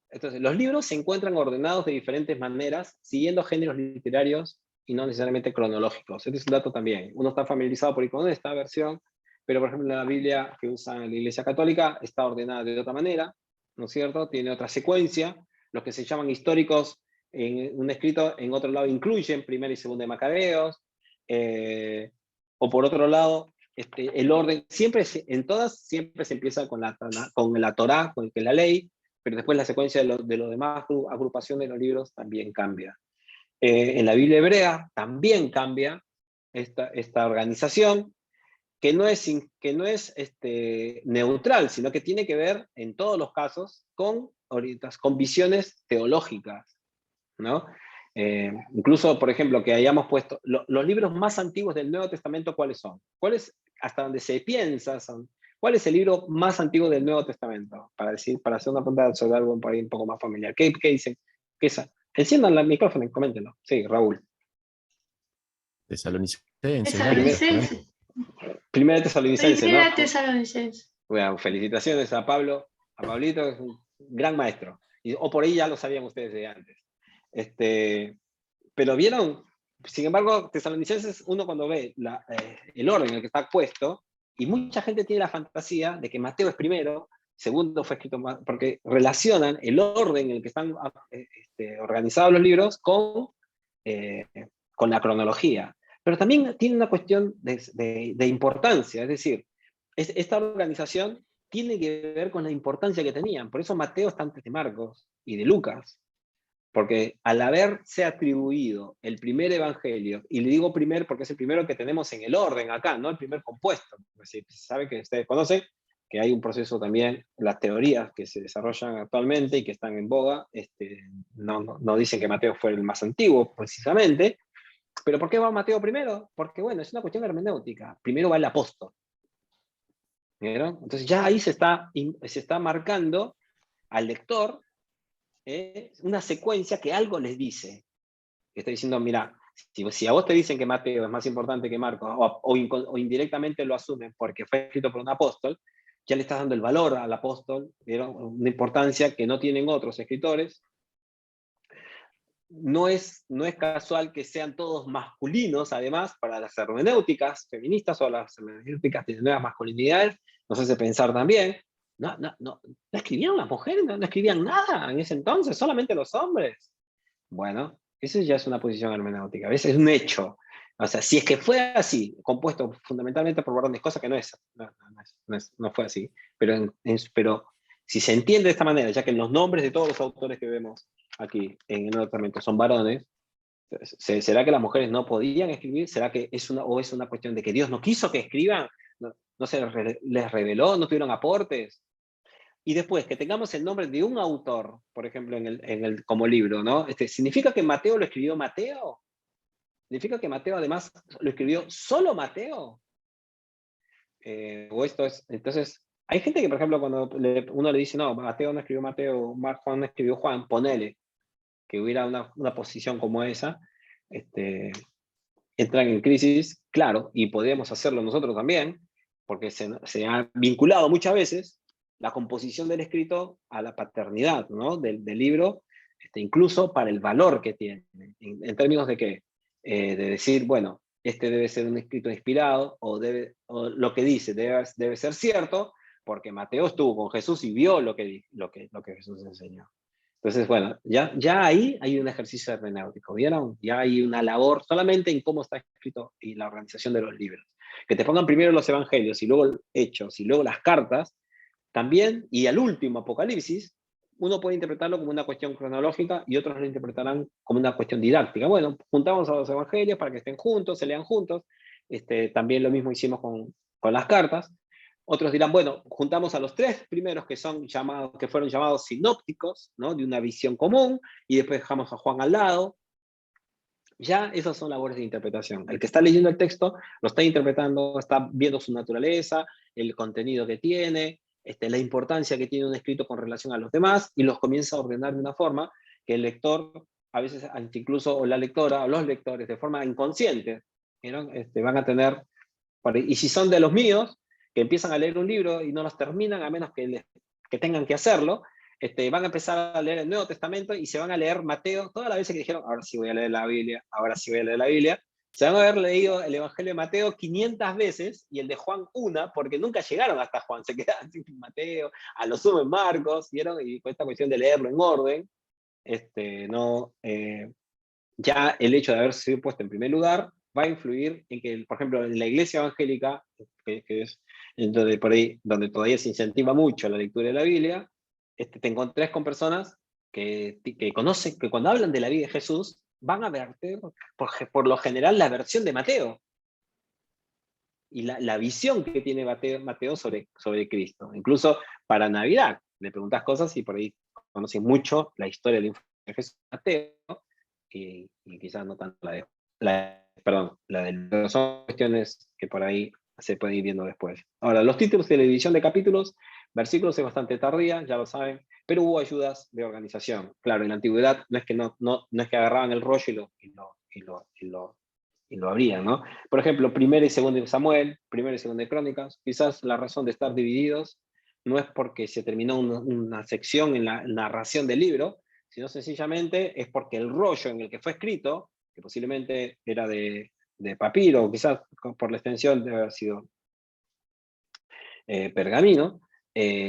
Entonces, los libros se encuentran ordenados de diferentes maneras, siguiendo géneros literarios y no necesariamente cronológicos. Este es un dato también. Uno está familiarizado con esta versión, pero por ejemplo la Biblia que usa la Iglesia Católica está ordenada de otra manera, ¿no es cierto? Tiene otra secuencia. Los que se llaman históricos en un escrito, en otro lado incluyen primera y segunda de Macabeos, o por otro lado, el orden, en todas siempre se empieza con la Torá, que es la ley, pero después la secuencia de los demás agrupaciones de los libros también cambia. En la Biblia hebrea también cambia esta organización, que no es neutral, sino que tiene que ver, en todos los casos, con visiones teológicas, ¿no? Incluso, por ejemplo, que hayamos puesto los libros más antiguos del Nuevo Testamento, ¿cuáles son? ¿Cuáles, hasta donde se piensa, cuál es el libro más antiguo del Nuevo Testamento? Para hacer una pregunta sobre algo por ahí un poco más familiar. ¿Qué dicen? Enciendan el micrófono y coméntenlo. Sí, Raúl. Tesalonicense. Primera Tesalonicense, ¿no? Primera Tesalonicense. Bueno, felicitaciones a Pablo. A Pablito es un gran maestro. O por ahí ya lo sabían ustedes de antes. Pero vieron, sin embargo, Tesalonicenses, uno cuando ve el orden en el que está puesto, y mucha gente tiene la fantasía de que Mateo es primero, segundo fue escrito, porque relacionan el orden en el que están organizados los libros con la cronología. Pero también tiene una cuestión de importancia, es decir, esta organización tiene que ver con la importancia que tenían. Por eso Mateo está antes de Marcos y de Lucas. Porque al haberse atribuido el primer evangelio, y le digo primer porque es el primero que tenemos en el orden acá, no el primer compuesto, se sabe que ustedes conocen que hay un proceso también, las teorías que se desarrollan actualmente y que están en boga, no dicen que Mateo fue el más antiguo precisamente, pero ¿por qué va Mateo primero? Porque bueno, es una cuestión hermenéutica, primero va el apóstol. ¿Vieron? Entonces ya ahí se está marcando al lector una secuencia que algo les dice. Que está diciendo, mira, si a vos te dicen que Mateo es más importante que Marcos, o indirectamente lo asumen porque fue escrito por un apóstol, ya le estás dando el valor al apóstol, ¿vieron? Una importancia que no tienen otros escritores. No es casual que sean todos masculinos, además, para las hermenéuticas feministas o las hermenéuticas de nuevas masculinidades, nos hace pensar también. No escribían las mujeres, no escribían nada en ese entonces, solamente los hombres. Bueno, eso ya es una posición hermenéutica, a veces es un hecho. O sea, si es que fue así, compuesto fundamentalmente por varones, cosa que no fue así, pero si se entiende de esta manera, ya que los nombres de todos los autores que vemos aquí en el Nuevo Testamento son varones, ¿será que las mujeres no podían escribir? ¿Será que es una cuestión de que Dios no quiso que escriban? ¿No se les reveló? ¿No tuvieron aportes? Y después, que tengamos el nombre de un autor, por ejemplo, como libro, ¿no? ¿Significa que Mateo lo escribió Mateo? ¿Significa que Mateo además lo escribió solo Mateo? Entonces, hay gente que, por ejemplo, cuando uno le dice, no, Mateo no escribió Mateo, Juan no escribió Juan, ponele que hubiera una posición como esa, entran en crisis, claro, y podríamos hacerlo nosotros también, porque se ha vinculado muchas veces la composición del escrito a la paternidad, ¿no? del libro, incluso para el valor que tiene, en términos de que, de decir, bueno, este debe ser un escrito inspirado, o lo que dice debe ser cierto, porque Mateo estuvo con Jesús y vio lo que Jesús enseñó. Entonces, bueno, ya ahí hay un ejercicio hermenéutico, ¿vieron? Ya hay una labor solamente en cómo está escrito y la organización de los libros. Que te pongan primero los evangelios y luego Hechos y luego las cartas, también, y al último Apocalipsis, uno puede interpretarlo como una cuestión cronológica y otros lo interpretarán como una cuestión didáctica. Bueno, juntamos a los evangelios para que estén juntos, se lean juntos. También lo mismo hicimos con las cartas. Otros dirán, bueno, juntamos a los 3 primeros que fueron llamados sinópticos, ¿no? De una visión común, y después dejamos a Juan al lado. Ya esas son labores de interpretación. El que está leyendo el texto lo está interpretando, está viendo su naturaleza, el contenido que tiene, la importancia que tiene un escrito con relación a los demás, y los comienza a ordenar de una forma que el lector, a veces incluso o la lectora o los lectores, de forma inconsciente, ¿no? Van a tener, y si son de los míos, que empiezan a leer un libro y no los terminan, a menos que tengan que hacerlo, van a empezar a leer el Nuevo Testamento y se van a leer Mateo, todas las veces que dijeron, ahora sí voy a leer la Biblia, ahora sí voy a leer la Biblia, se van a haber leído el Evangelio de Mateo 500 veces y el de Juan una, porque nunca llegaron hasta Juan, se quedaron sin Mateo, a lo sumo en Marcos, ¿vieron? Y con esta cuestión de leerlo en orden, ya el hecho de haber sido puesto en primer lugar va a influir en que, por ejemplo, en la iglesia evangélica, que es por ahí donde todavía se incentiva mucho la lectura de la Biblia, te encontrás con personas que conocen, que cuando hablan de la vida de Jesús, van a verte, por lo general, la versión de Mateo. Y la visión que tiene Mateo sobre Cristo. Incluso para Navidad, le preguntas cosas y por ahí conoces mucho la historia de Jesús Mateo, y quizás no tanto la de son cuestiones que por ahí se pueden ir viendo después. Ahora, los títulos de la división de capítulos, versículos es bastante tardía, ya lo saben, pero hubo ayudas de organización. Claro, en la antigüedad no es que agarraban el rollo y lo abrían, ¿no? Por ejemplo, 1 y 2 de Samuel, 1 y 2 de Crónicas, quizás la razón de estar divididos no es porque se terminó una sección en la narración del libro, sino sencillamente es porque el rollo en el que fue escrito, que posiblemente era de papiro, o quizás por la extensión debe haber sido pergamino,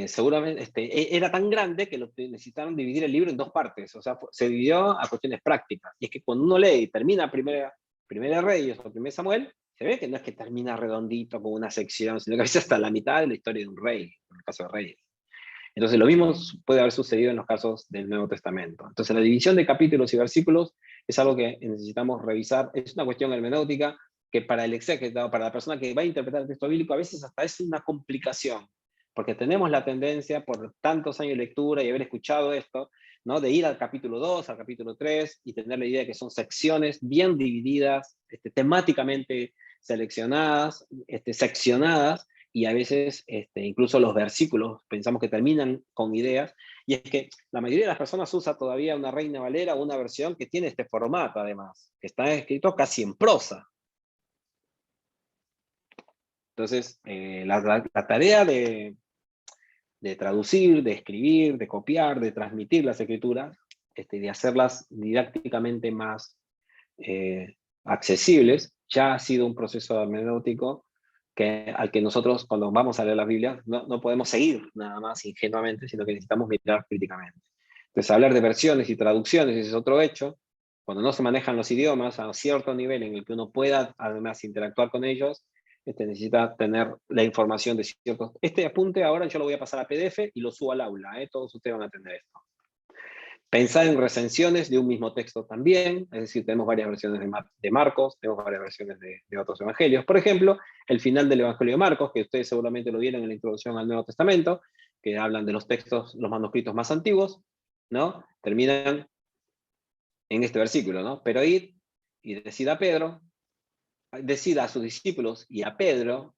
seguramente era tan grande que necesitaron dividir el libro en 2 partes, o sea, se dividió a cuestiones prácticas. Y es que cuando uno lee y termina Primera Reyes o 1 Samuel, se ve que no es que termina redondito con una sección, sino que a veces hasta la mitad de la historia de un rey, en el caso de Reyes. Entonces lo mismo puede haber sucedido en los casos del Nuevo Testamento. Entonces la división de capítulos y versículos es algo que necesitamos revisar. Es una cuestión hermenéutica que para el exégeta, para la persona que va a interpretar el texto bíblico, a veces hasta es una complicación, porque tenemos la tendencia, por tantos años de lectura y haber escuchado esto, ¿no? De ir al capítulo 2, al capítulo 3, y tener la idea de que son secciones bien divididas, temáticamente seleccionadas, seccionadas, y a veces incluso los versículos pensamos que terminan con ideas, y es que la mayoría de las personas usa todavía una Reina Valera o una versión que tiene este formato además, que está escrito casi en prosa. Entonces, la tarea de traducir, de escribir, de copiar, de transmitir las escrituras, de hacerlas didácticamente más accesibles, ya ha sido un proceso hermenéutico al que nosotros, cuando vamos a leer la Biblia, no podemos seguir nada más ingenuamente, sino que necesitamos mirar críticamente. Entonces, hablar de versiones y traducciones ese es otro hecho. Cuando no se manejan los idiomas a cierto nivel en el que uno pueda además interactuar con ellos, necesita tener la información de ciertos... Este apunte ahora yo lo voy a pasar a PDF y lo subo al aula, todos ustedes van a tener esto. Pensar en recensiones de un mismo texto también, es decir, tenemos varias versiones de Marcos, tenemos varias versiones de otros evangelios. Por ejemplo, el final del Evangelio de Marcos, que ustedes seguramente lo vieron en la introducción al Nuevo Testamento, que hablan de los textos, los manuscritos más antiguos, ¿no? Terminan en este versículo, ¿no? Pero id y decida a sus discípulos y a Pedro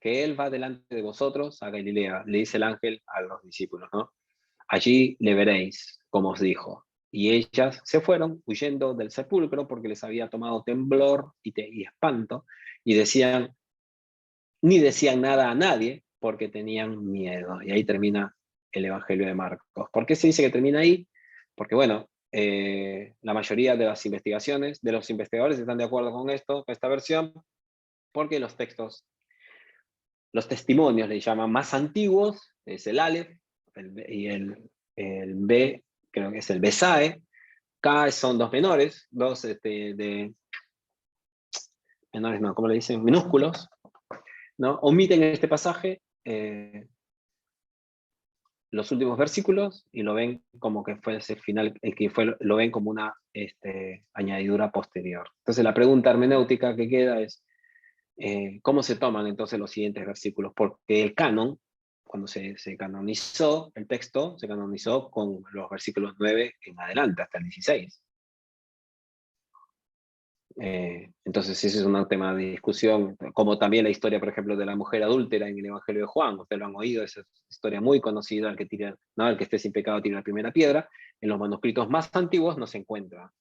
que él va delante de vosotros a Galilea, le dice el ángel a los discípulos, ¿no? Allí le veréis, como os dijo. Y ellas se fueron huyendo del sepulcro porque les había tomado temblor y espanto, y ni decían nada a nadie porque tenían miedo. Y ahí termina el Evangelio de Marcos. ¿Por qué se dice que termina ahí? Porque bueno, la mayoría de las investigaciones, de los investigadores están de acuerdo con esto, con esta versión, porque los textos, los testimonios le llaman más antiguos, es el Aleph, y el B, creo que es el Besae. K son dos menores, dos menores, no, ¿cómo le dicen? Minúsculos, ¿no? Omiten en este pasaje los últimos versículos y lo ven como que fue ese final, lo ven como una añadidura posterior. Entonces la pregunta hermenéutica que queda es, ¿cómo se toman entonces los siguientes versículos? Porque el canon, cuando se canonizó, el texto se canonizó con los versículos 9 en adelante, hasta el 16. Entonces ese es un tema de discusión, como también la historia, por ejemplo, de la mujer adúltera en el Evangelio de Juan. Ustedes lo han oído, esa historia muy conocida, el que esté sin pecado tira la primera piedra. En los manuscritos más antiguos no se encuentra.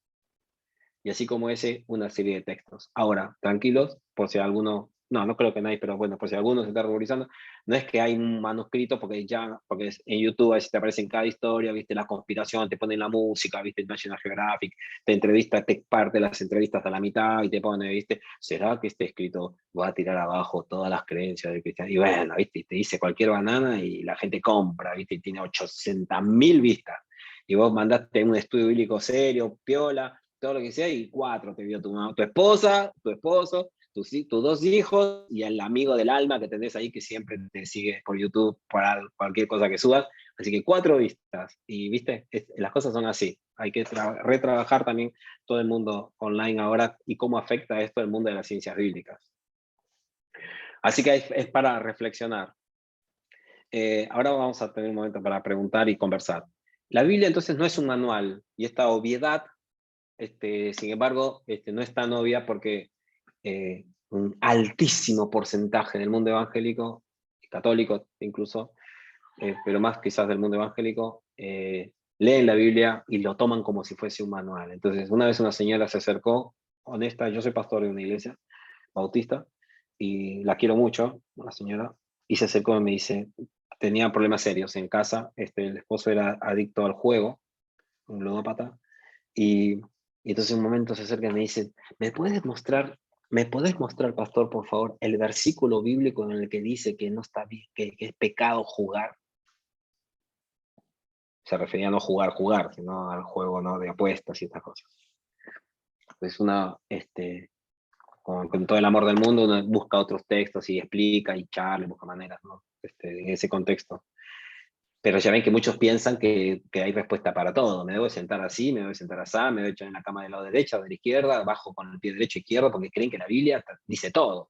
Y así como ese, una serie de textos. Ahora, tranquilos, por si alguno, no creo que nadie, pero bueno, por si alguno se está ruborizando, no es que hay un manuscrito, porque en YouTube ahí se te aparece en cada historia, viste la conspiración, te ponen la música, viste el National Geographic, te entrevista, te parte las entrevistas a la mitad y te pone, viste, ¿será que este escrito va a tirar abajo todas las creencias del cristiano? Y bueno, viste, te dice cualquier banana y la gente compra, viste, y tiene 800.000 vistas. Y vos mandaste un estudio bíblico serio, piola, todo lo que sea, y 4 te vio tu esposa, tu esposo, tus 2 hijos, y el amigo del alma que tenés ahí que siempre te sigue por YouTube para cualquier cosa que subas. Así que 4 vistas. Y viste, las cosas son así. Hay que retrabajar también todo el mundo online ahora y cómo afecta esto el mundo de las ciencias bíblicas. Así que es para reflexionar. Ahora vamos a tener un momento para preguntar y conversar. La Biblia entonces no es un manual, y esta obviedad sin embargo, no es tan obvia porque un altísimo porcentaje del mundo evangélico, católico incluso, pero más quizás del mundo evangélico, leen la Biblia y lo toman como si fuese un manual. Entonces, una vez una señora se acercó, honesta, yo soy pastor de una iglesia bautista, y la quiero mucho, la señora, y se acercó y me dice, tenía problemas serios en casa, el esposo era adicto al juego, un ludópata, y entonces en un momento se acerca y me dice, ¿me podés mostrar, pastor, por favor, el versículo bíblico en el que dice que no está bien, que es pecado jugar? Se refería a no jugar, sino al juego, ¿no?, de apuestas y estas cosas. Pues con todo el amor del mundo, uno busca otros textos y explica y charla, busca maneras, ¿no?, en ese contexto. Pero ya ven que muchos piensan que hay respuesta para todo. Me debo sentar así, me debo sentar así, me debo echar en la cama del lado derecho o de la izquierda, bajo con el pie derecho e izquierdo, porque creen que la Biblia dice todo.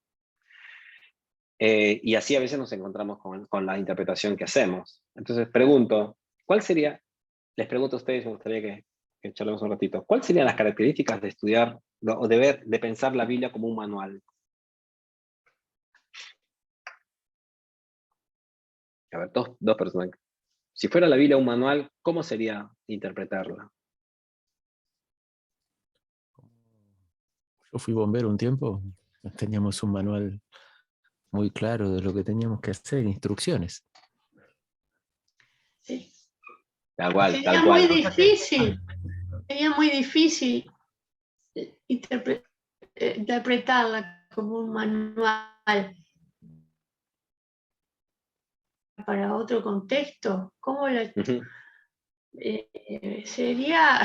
Y así a veces nos encontramos con la interpretación que hacemos. Entonces pregunto, les pregunto a ustedes, me gustaría que charlemos un ratito, ¿cuáles serían las características de estudiar o de pensar la Biblia como un manual? A ver, dos personas. Si fuera la Biblia un manual, ¿cómo sería interpretarla? Yo fui bombero un tiempo, teníamos un manual muy claro de lo que teníamos que hacer, instrucciones. Sí. Tal cual, Sería tal muy cual. difícil, sería muy difícil interpretarla como un manual para otro contexto. ¿Cómo la Ujú. sería?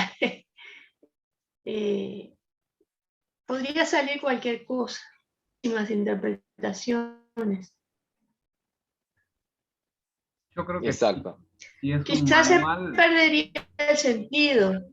Podría salir cualquier cosa, las interpretaciones. Yo creo que Exacto. si es un Quizás se manual, perdería el sentido.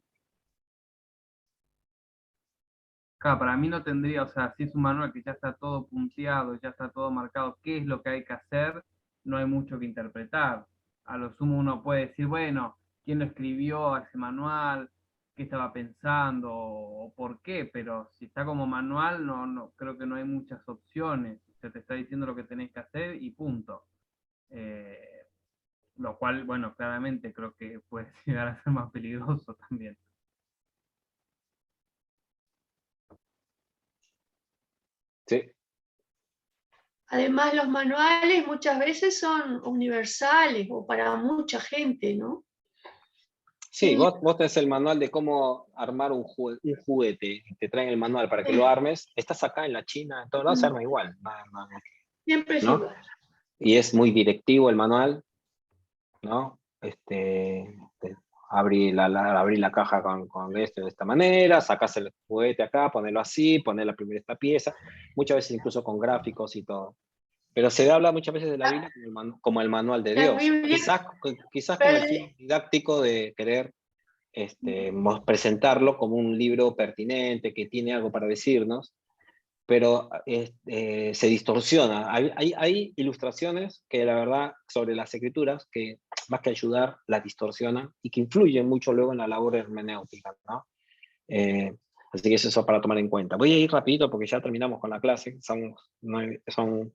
claro, para mí no tendría, o sea, si es un manual que ya está todo punteado, ya está todo marcado, qué es lo que hay que hacer, no hay mucho que interpretar. A lo sumo uno puede decir, bueno, ¿quién lo escribió a ese manual? ¿Qué estaba pensando? ¿O por qué? Pero si está como manual, creo que no hay muchas opciones. Se te está diciendo lo que tenés que hacer y punto. Lo cual, bueno, claramente creo que puede llegar a ser más peligroso también. Sí. Además, los manuales muchas veces son universales o para mucha gente, ¿no? Sí, Y vos tenés el manual de cómo armar un juguete, te traen el manual para que lo armes, estás acá en la China, en todo lado se arma igual, siempre es ¿no? igual. Y es muy directivo el manual, ¿no? Abrí la caja con esto de esta manera, sacás el juguete acá, ponerlo así, poner la primera esta pieza, muchas veces incluso con gráficos y todo. Pero se habla muchas veces de la Biblia como el manual de La Dios, Biblia, quizás con el per- fin didáctico de querer presentarlo como un libro pertinente, que tiene algo para decirnos, pero se distorsiona. Hay ilustraciones que la verdad sobre las escrituras que más que ayudar las distorsionan y que influyen mucho luego en la labor hermenéutica, ¿no? Eh, Así que eso es para tomar en cuenta. Voy a ir rapidito porque ya terminamos con la clase, son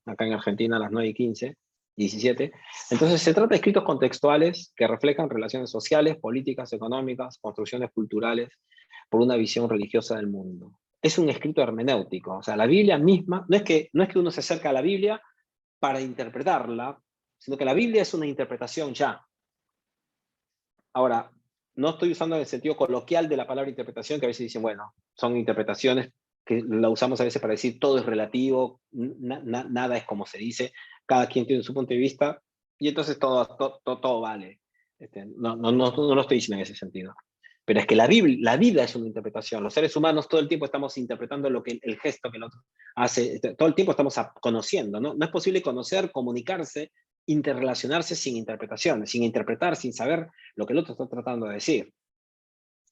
acá en Argentina las 9:15, 17. Entonces se trata de escritos contextuales que reflejan relaciones sociales, políticas, económicas, construcciones culturales, por una visión religiosa del mundo. Es un escrito hermenéutico, o sea, la Biblia misma, no es que uno se acerca a la Biblia para interpretarla, sino que la Biblia es una interpretación ya. Ahora, no estoy usando en el sentido coloquial de la palabra interpretación, que a veces dicen, bueno, son interpretaciones que la usamos a veces para decir todo es relativo, nada es como se dice, cada quien tiene su punto de vista, y entonces todo vale. No lo estoy diciendo en ese sentido. Pero es que la vida es una interpretación. Los seres humanos todo el tiempo estamos interpretando el gesto que el otro hace, todo el tiempo estamos conociendo, ¿no? No es posible conocer, comunicarse, interrelacionarse sin interpretaciones, sin interpretar, sin saber lo que el otro está tratando de decir.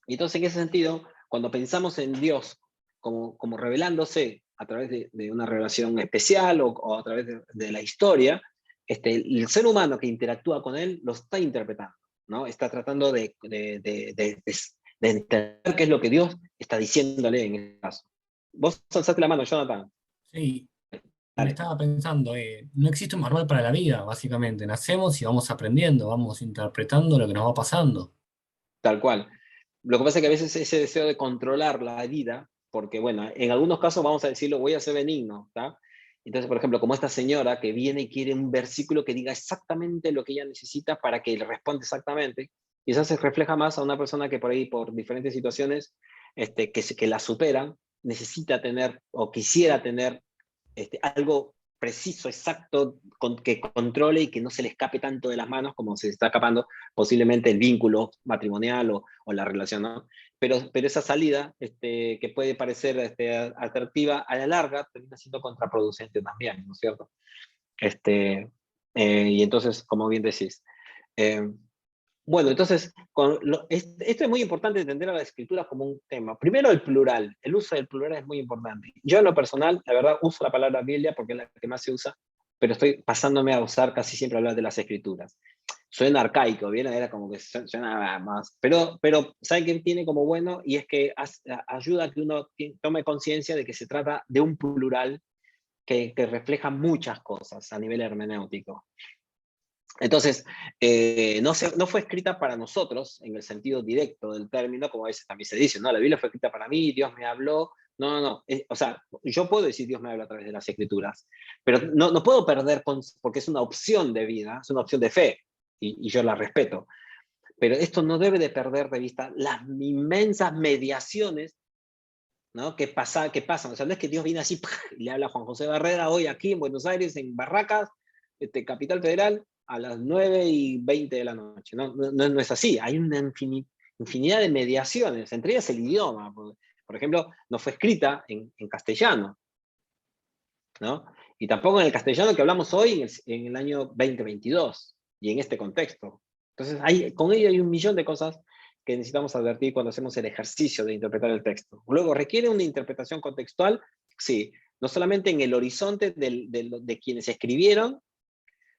Y entonces, en ese sentido, cuando pensamos en Dios como revelándose a través de una revelación especial o a través de la historia, el ser humano que interactúa con él lo está interpretando, ¿no? Está tratando de entender qué es lo que Dios está diciéndole en el caso. Vos alzaste la mano, Jonathan. Sí, me Dale. estaba pensando, no existe un manual para la vida, básicamente. Nacemos y vamos aprendiendo, vamos interpretando lo que nos va pasando. Tal cual. Lo que pasa es que a veces ese deseo de controlar la vida, porque bueno, en algunos casos vamos a decirlo, voy a ser benigno, ¿tá? Entonces, por ejemplo, como esta señora que viene y quiere un versículo que diga exactamente lo que ella necesita para que le responda exactamente, quizás se refleja más a una persona que por ahí, por diferentes situaciones que la superan, necesita tener o quisiera tener algo preciso, exacto, que controle y que no se le escape tanto de las manos como se está escapando posiblemente el vínculo matrimonial o la relación, ¿no? Pero esa salida, que puede parecer atractiva, a la larga termina siendo contraproducente también, ¿no es cierto? Y entonces, como bien decís, eh, bueno, entonces, esto es muy importante entender a la escritura como un tema. Primero, el plural, el uso del plural es muy importante. Yo en lo personal, la verdad, uso la palabra Biblia porque es la que más se usa, pero estoy pasándome a usar casi siempre hablar de las escrituras. Suena arcaico, ¿bien? Era como que suena más. Pero ¿saben qué tiene como bueno? Y es que ayuda a que uno tome conciencia de que se trata de un plural que refleja muchas cosas a nivel hermenéutico. Entonces, no fue escrita para nosotros en el sentido directo del término, como a veces también se dice, ¿no? La Biblia fue escrita para mí, Dios me habló. No. O sea, yo puedo decir Dios me habla a través de las Escrituras, pero no puedo perder porque es una opción de vida, es una opción de fe, y yo la respeto. Pero esto no debe de perder de vista las inmensas mediaciones, ¿no? que pasan. O sea, no es que Dios viene así y le habla a Juan José Barrera hoy aquí en Buenos Aires, en Barracas, Capital Federal, a las 9:20 de la noche. No es así. Hay una infinidad de mediaciones, entre ellas el idioma. Por ejemplo, no fue escrita en castellano, ¿no? Y tampoco en el castellano que hablamos hoy en el año 2022 y en este contexto. Entonces, con ello hay un millón de cosas que necesitamos advertir cuando hacemos el ejercicio de interpretar el texto. Luego, ¿requiere una interpretación contextual? Sí, no solamente en el horizonte de quienes escribieron,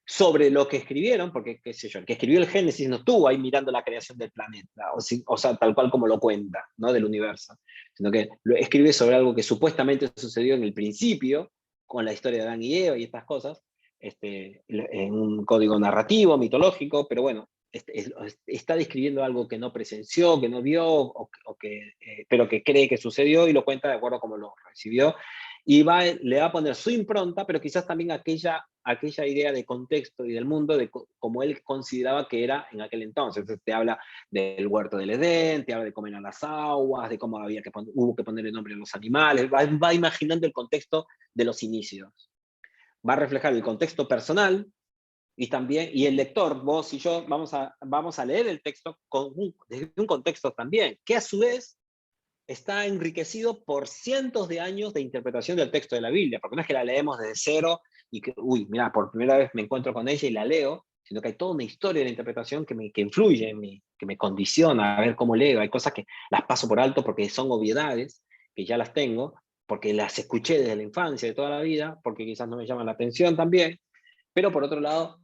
sobre lo que escribieron, porque, qué sé yo, el que escribió el Génesis no estuvo ahí mirando la creación del planeta, o sea, tal cual como lo cuenta, ¿no? Del universo, sino que lo escribe sobre algo que supuestamente sucedió en el principio, con la historia de Adán y Eva y estas cosas, en un código narrativo, mitológico, pero bueno, está describiendo algo que no presenció, que no vio, pero que cree que sucedió y lo cuenta de acuerdo a cómo lo recibió. y le va a poner su impronta, pero quizás también aquella idea de contexto y del mundo como él consideraba que era en aquel entonces. Entonces te habla del huerto del Edén, te habla de comer a las aguas, de cómo hubo que ponerle nombre a los animales, va imaginando el contexto de los inicios. Va a reflejar el contexto personal, y el lector, vos y yo, vamos a leer el texto desde un contexto también, que a su vez está enriquecido por cientos de años de interpretación del texto de la Biblia, porque no es que la leemos desde cero y que, mira, por primera vez me encuentro con ella y la leo, sino que hay toda una historia de la interpretación que influye en mí, que me condiciona a ver cómo leo. Hay cosas que las paso por alto porque son obviedades, que ya las tengo, porque las escuché desde la infancia, de toda la vida, porque quizás no me llaman la atención también, pero por otro lado,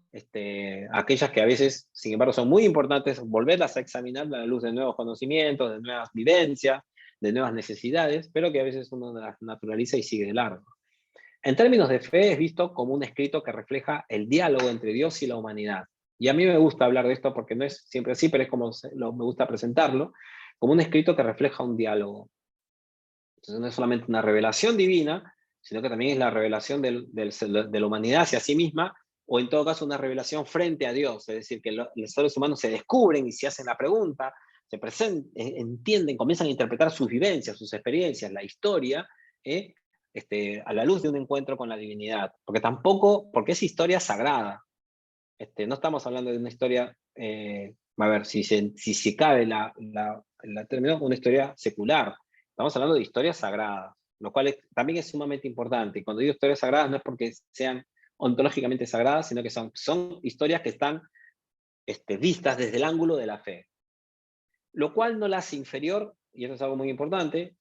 aquellas que a veces, sin embargo, son muy importantes, volverlas a examinar a la luz de nuevos conocimientos, de nuevas vivencias, de nuevas necesidades, pero que a veces uno las naturaliza y sigue de largo. En términos de fe, es visto como un escrito que refleja el diálogo entre Dios y la humanidad. Y a mí me gusta hablar de esto porque no es siempre así, pero es como me gusta presentarlo, como un escrito que refleja un diálogo. Entonces no es solamente una revelación divina, sino que también es la revelación de la humanidad hacia sí misma, o en todo caso una revelación frente a Dios, es decir, que los seres humanos se descubren y se hacen la pregunta, entienden, comienzan a interpretar sus vivencias, sus experiencias, la historia, a la luz de un encuentro con la divinidad, porque es historia sagrada. No estamos hablando de una historia, a ver, si cabe la término, una historia secular. Estamos hablando de historias sagradas, lo cual también es sumamente importante. Y cuando digo historias sagradas no es porque sean ontológicamente sagradas, sino que son historias que están vistas desde el ángulo de la fe. Lo cual no la hace inferior, y eso es algo muy importante,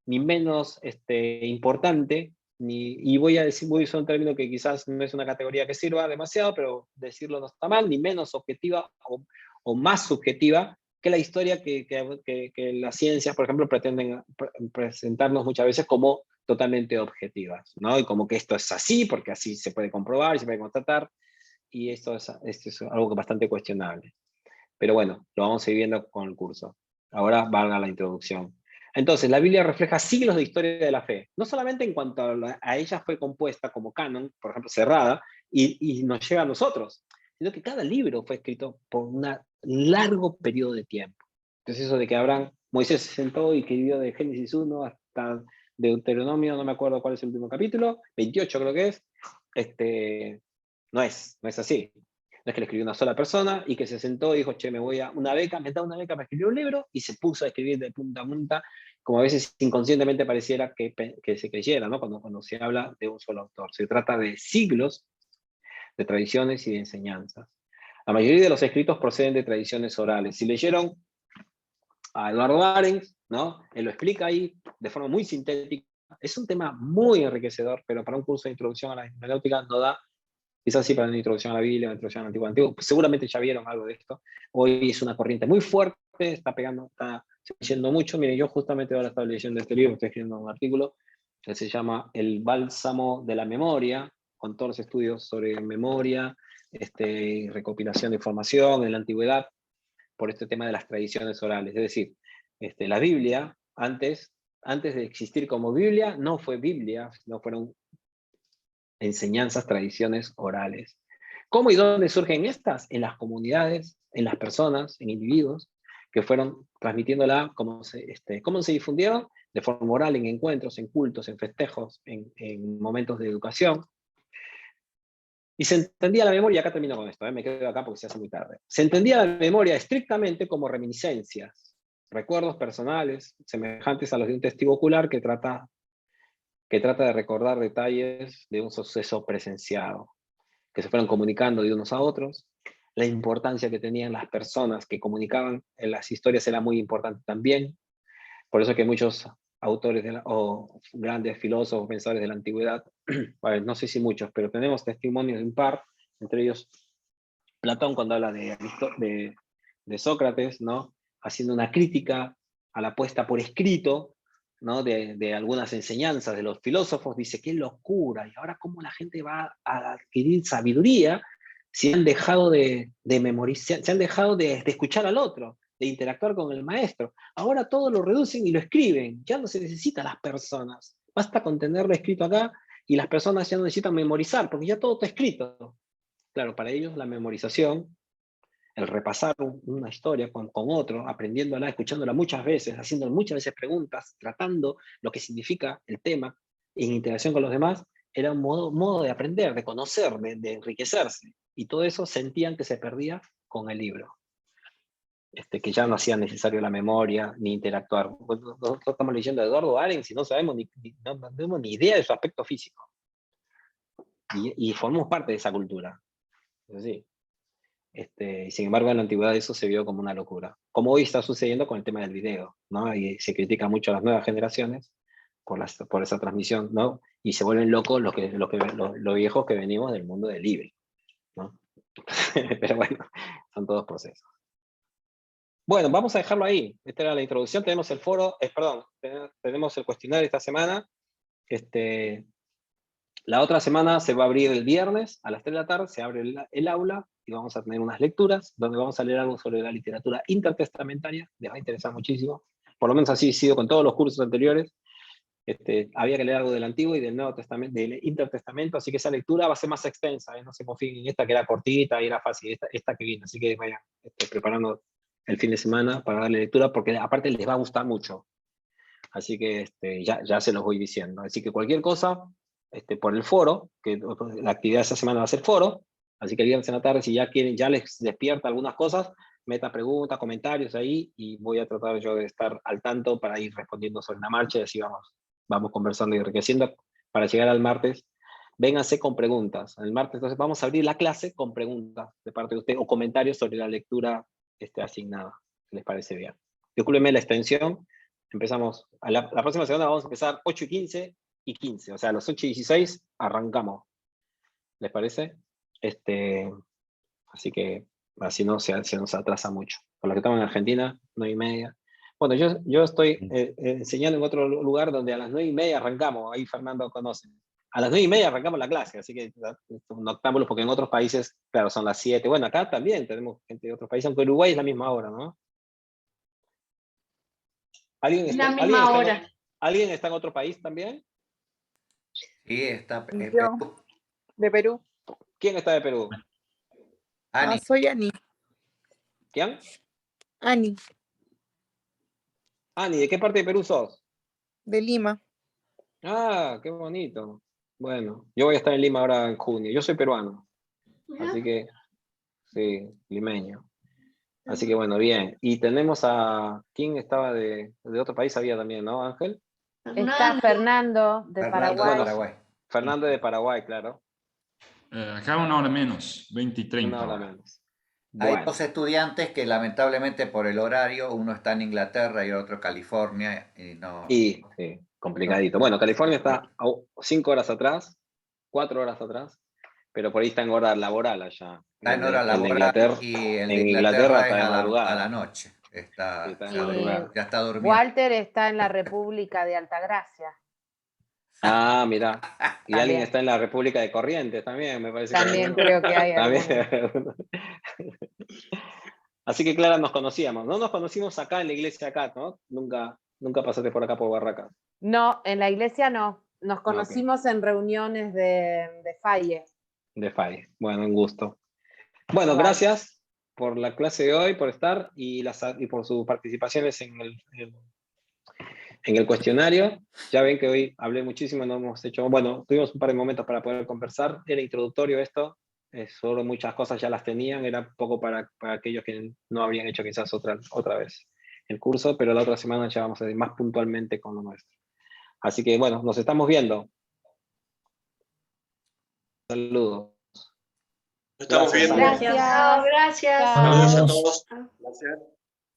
ni menos importante, y voy a usar un término que quizás no es una categoría que sirva demasiado, pero decirlo no está mal, ni menos objetiva o más subjetiva que la historia que las ciencias, por ejemplo, pretenden presentarnos muchas veces como totalmente objetivas, ¿no? Y como que esto es así, porque así se puede comprobar, se puede constatar, y esto es algo bastante cuestionable. Pero bueno, lo vamos a ir viendo con el curso. Ahora valga la introducción. Entonces, la Biblia refleja siglos de historia de la fe, no solamente en cuanto a ella fue compuesta como canon, por ejemplo, cerrada, y nos llega a nosotros, sino que cada libro fue escrito por un largo periodo de tiempo. Entonces eso de que Moisés se sentó y escribió de Génesis 1 hasta Deuteronomio, no me acuerdo cuál es el último capítulo, 28 creo que es, no es así. No es que le escribió una sola persona y que se sentó y dijo, che, me da una beca para escribir un libro, y se puso a escribir de punta a punta, como a veces inconscientemente pareciera que se creyera, ¿no? Cuando se habla de un solo autor. Se trata de siglos de tradiciones y de enseñanzas. La mayoría de los escritos proceden de tradiciones orales. Si leyeron a Eduardo Arens, ¿no? Él lo explica ahí de forma muy sintética. Es un tema muy enriquecedor, pero para un curso de introducción a la hermenéutica no da. Quizás sí para una introducción a la Biblia, una introducción al Antiguo. Seguramente ya vieron algo de esto. Hoy es una corriente muy fuerte, está leyendo mucho. Miren, yo justamente ahora estaba leyendo este libro, estoy escribiendo un artículo que se llama El bálsamo de la memoria, con todos los estudios sobre memoria, recopilación de información en la antigüedad, por este tema de las tradiciones orales. Es decir, la Biblia, antes de existir como Biblia, no fue Biblia, no fueron enseñanzas, tradiciones orales. ¿Cómo y dónde surgen estas? En las comunidades, en las personas, en individuos, que fueron transmitiéndola, ¿cómo se difundieron? De forma oral, en encuentros, en cultos, en festejos, en momentos de educación. Y se entendía la memoria, acá termino con esto, me quedo acá porque se hace muy tarde. Se entendía la memoria estrictamente como reminiscencias, recuerdos personales, semejantes a los de un testigo ocular que trata de recordar detalles de un suceso presenciado, que se fueron comunicando de unos a otros. La importancia que tenían las personas que comunicaban en las historias era muy importante también. Por eso que muchos autores o grandes filósofos, pensadores de la antigüedad, bueno, no sé si muchos, pero tenemos testimonios de un par, entre ellos Platón cuando habla de Sócrates, ¿no? Haciendo una crítica a la puesta por escrito, ¿no? de algunas enseñanzas de los filósofos, dice, qué locura, y ahora cómo la gente va a adquirir sabiduría si han dejado de memorizar, se han dejado de escuchar al otro, de interactuar con el maestro. Ahora todo lo reducen y lo escriben, ya no se necesita a las personas basta con tenerlo escrito acá y las personas ya no necesitan memorizar, porque ya todo está escrito. Claro, para ellos la memorización, el repasar una historia con otro, aprendiéndola, escuchándola muchas veces, haciendo muchas veces preguntas, tratando lo que significa el tema en interacción con los demás, era un modo de aprender, de conocer, de enriquecerse. Y todo eso sentían que se perdía con el libro. Que ya no hacía necesario la memoria ni interactuar. Nosotros estamos leyendo a Eduardo Arendt y no sabemos no tenemos ni idea de su aspecto físico. Y formamos parte de esa cultura. Es así. Sin embargo, en la antigüedad eso se vio como una locura. Como hoy está sucediendo con el tema del video, ¿no? Y se critica mucho a las nuevas generaciones por esa transmisión, ¿no? Y se vuelven locos los viejos que venimos del mundo del libro, ¿no? Pero bueno, son todos procesos. Bueno, vamos a dejarlo ahí. Esta era la introducción. Tenemos el foro, tenemos el cuestionario esta semana. La otra semana se va a abrir el viernes a las 3 de la tarde, se abre el aula y vamos a tener unas lecturas donde vamos a leer algo sobre la literatura intertestamentaria. Les va a interesar muchísimo. Por lo menos así ha sido con todos los cursos anteriores. Había que leer algo del Antiguo y del Nuevo Testamento, del Intertestamento, así que esa lectura va a ser más extensa, no se confíen en esta que era cortita y era fácil, esta que viene, así que vayan preparando el fin de semana para darle lectura, porque aparte les va a gustar mucho, así que ya se los voy diciendo, así que cualquier cosa, por el foro, que la actividad de esta semana va a ser foro, así que el viernes en la tarde, si ya quieren, ya les despierta algunas cosas, meta preguntas, comentarios ahí, y voy a tratar yo de estar al tanto para ir respondiendo sobre la marcha, y así vamos conversando y enriqueciendo para llegar al martes. Vénganse con preguntas. El martes, entonces, vamos a abrir la clase con preguntas de parte de usted o comentarios sobre la lectura asignada. ¿Les parece bien? Discúlpenme la extensión. Empezamos, la próxima semana vamos a empezar 8:15 y 15. O sea, a las 8:16 arrancamos. ¿Les parece? Así que así no se nos atrasa mucho. Por los que estamos en Argentina, 9:30. Bueno, yo estoy enseñando en otro lugar donde a las 9:30 arrancamos, ahí Fernando conoce. A las 9:30 arrancamos la clase, así que un octámbulo, porque en otros países, claro, son las 7. Bueno, acá también tenemos gente de otros países, aunque Uruguay es la misma hora, ¿no? ¿Alguien está en otro país también? Sí, está en Yo, Perú. de Perú. ¿Quién está de Perú? Ani. Soy Ani. ¿Quién? Ani, Ani, ¿de qué parte de Perú sos? de Lima. Ah, qué bonito. Bueno, yo voy a estar en Lima ahora en junio. Yo soy peruano, así que, sí, limeño. Así que bueno, bien. Y tenemos a, ¿quién estaba de otro país? Había también, ¿no, Ángel? Está Fernando de Fernando Paraguay. de Paraguay. Fernando de Paraguay, claro. Acá una hora menos, 20 y 30 Una hora ahora. menos. Hay Bueno, dos estudiantes que lamentablemente por el horario, uno está en Inglaterra y el otro en California, y no. y sí, complicadito. Bueno, California está a 5 horas atrás, 4 horas atrás, pero por ahí está en hora laboral allá. Está en El hora de laboral Inglaterra, y el de en Inglaterra Inglaterra está es de madrugada. a la noche. Sí, Está, está de Y madrugada. ya está durmiendo. Walter está en la República de Altagracia. Ah, mira. Y alguien También. está en la República de Corrientes también, me parece. También creo que hay También. Así que Clara, nos conocíamos. No nos conocimos acá en la iglesia acá, ¿no? Nunca pasaste por acá por Barracas. No, en la iglesia no. Nos conocimos en reuniones de Falle. De FAI. Bueno, un gusto. Bueno, Igual. gracias por la clase de hoy, por estar y por sus participaciones en el cuestionario. Ya ven que hoy hablé muchísimo, no hemos hecho, bueno, tuvimos un par de momentos para poder conversar. Era introductorio esto, solo muchas cosas ya las tenían, era poco para aquellos que no habían hecho quizás otra vez el curso, pero la otra semana ya vamos a ir más puntualmente con lo nuestro. Así que bueno, nos estamos viendo. Saludos. Nos estamos viendo. Gracias. Chao, gracias. Saludos a Chao. todos. Gracias.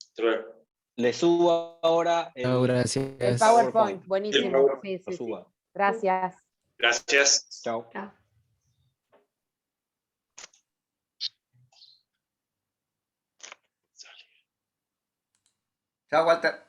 Hasta luego. Le subo ahora Chao, gracias. El PowerPoint, buenísimo. PowerPoint. Sí, Lo sí, sí. suba. Gracias. Gracias. Chao. Chao. Chao, Walter.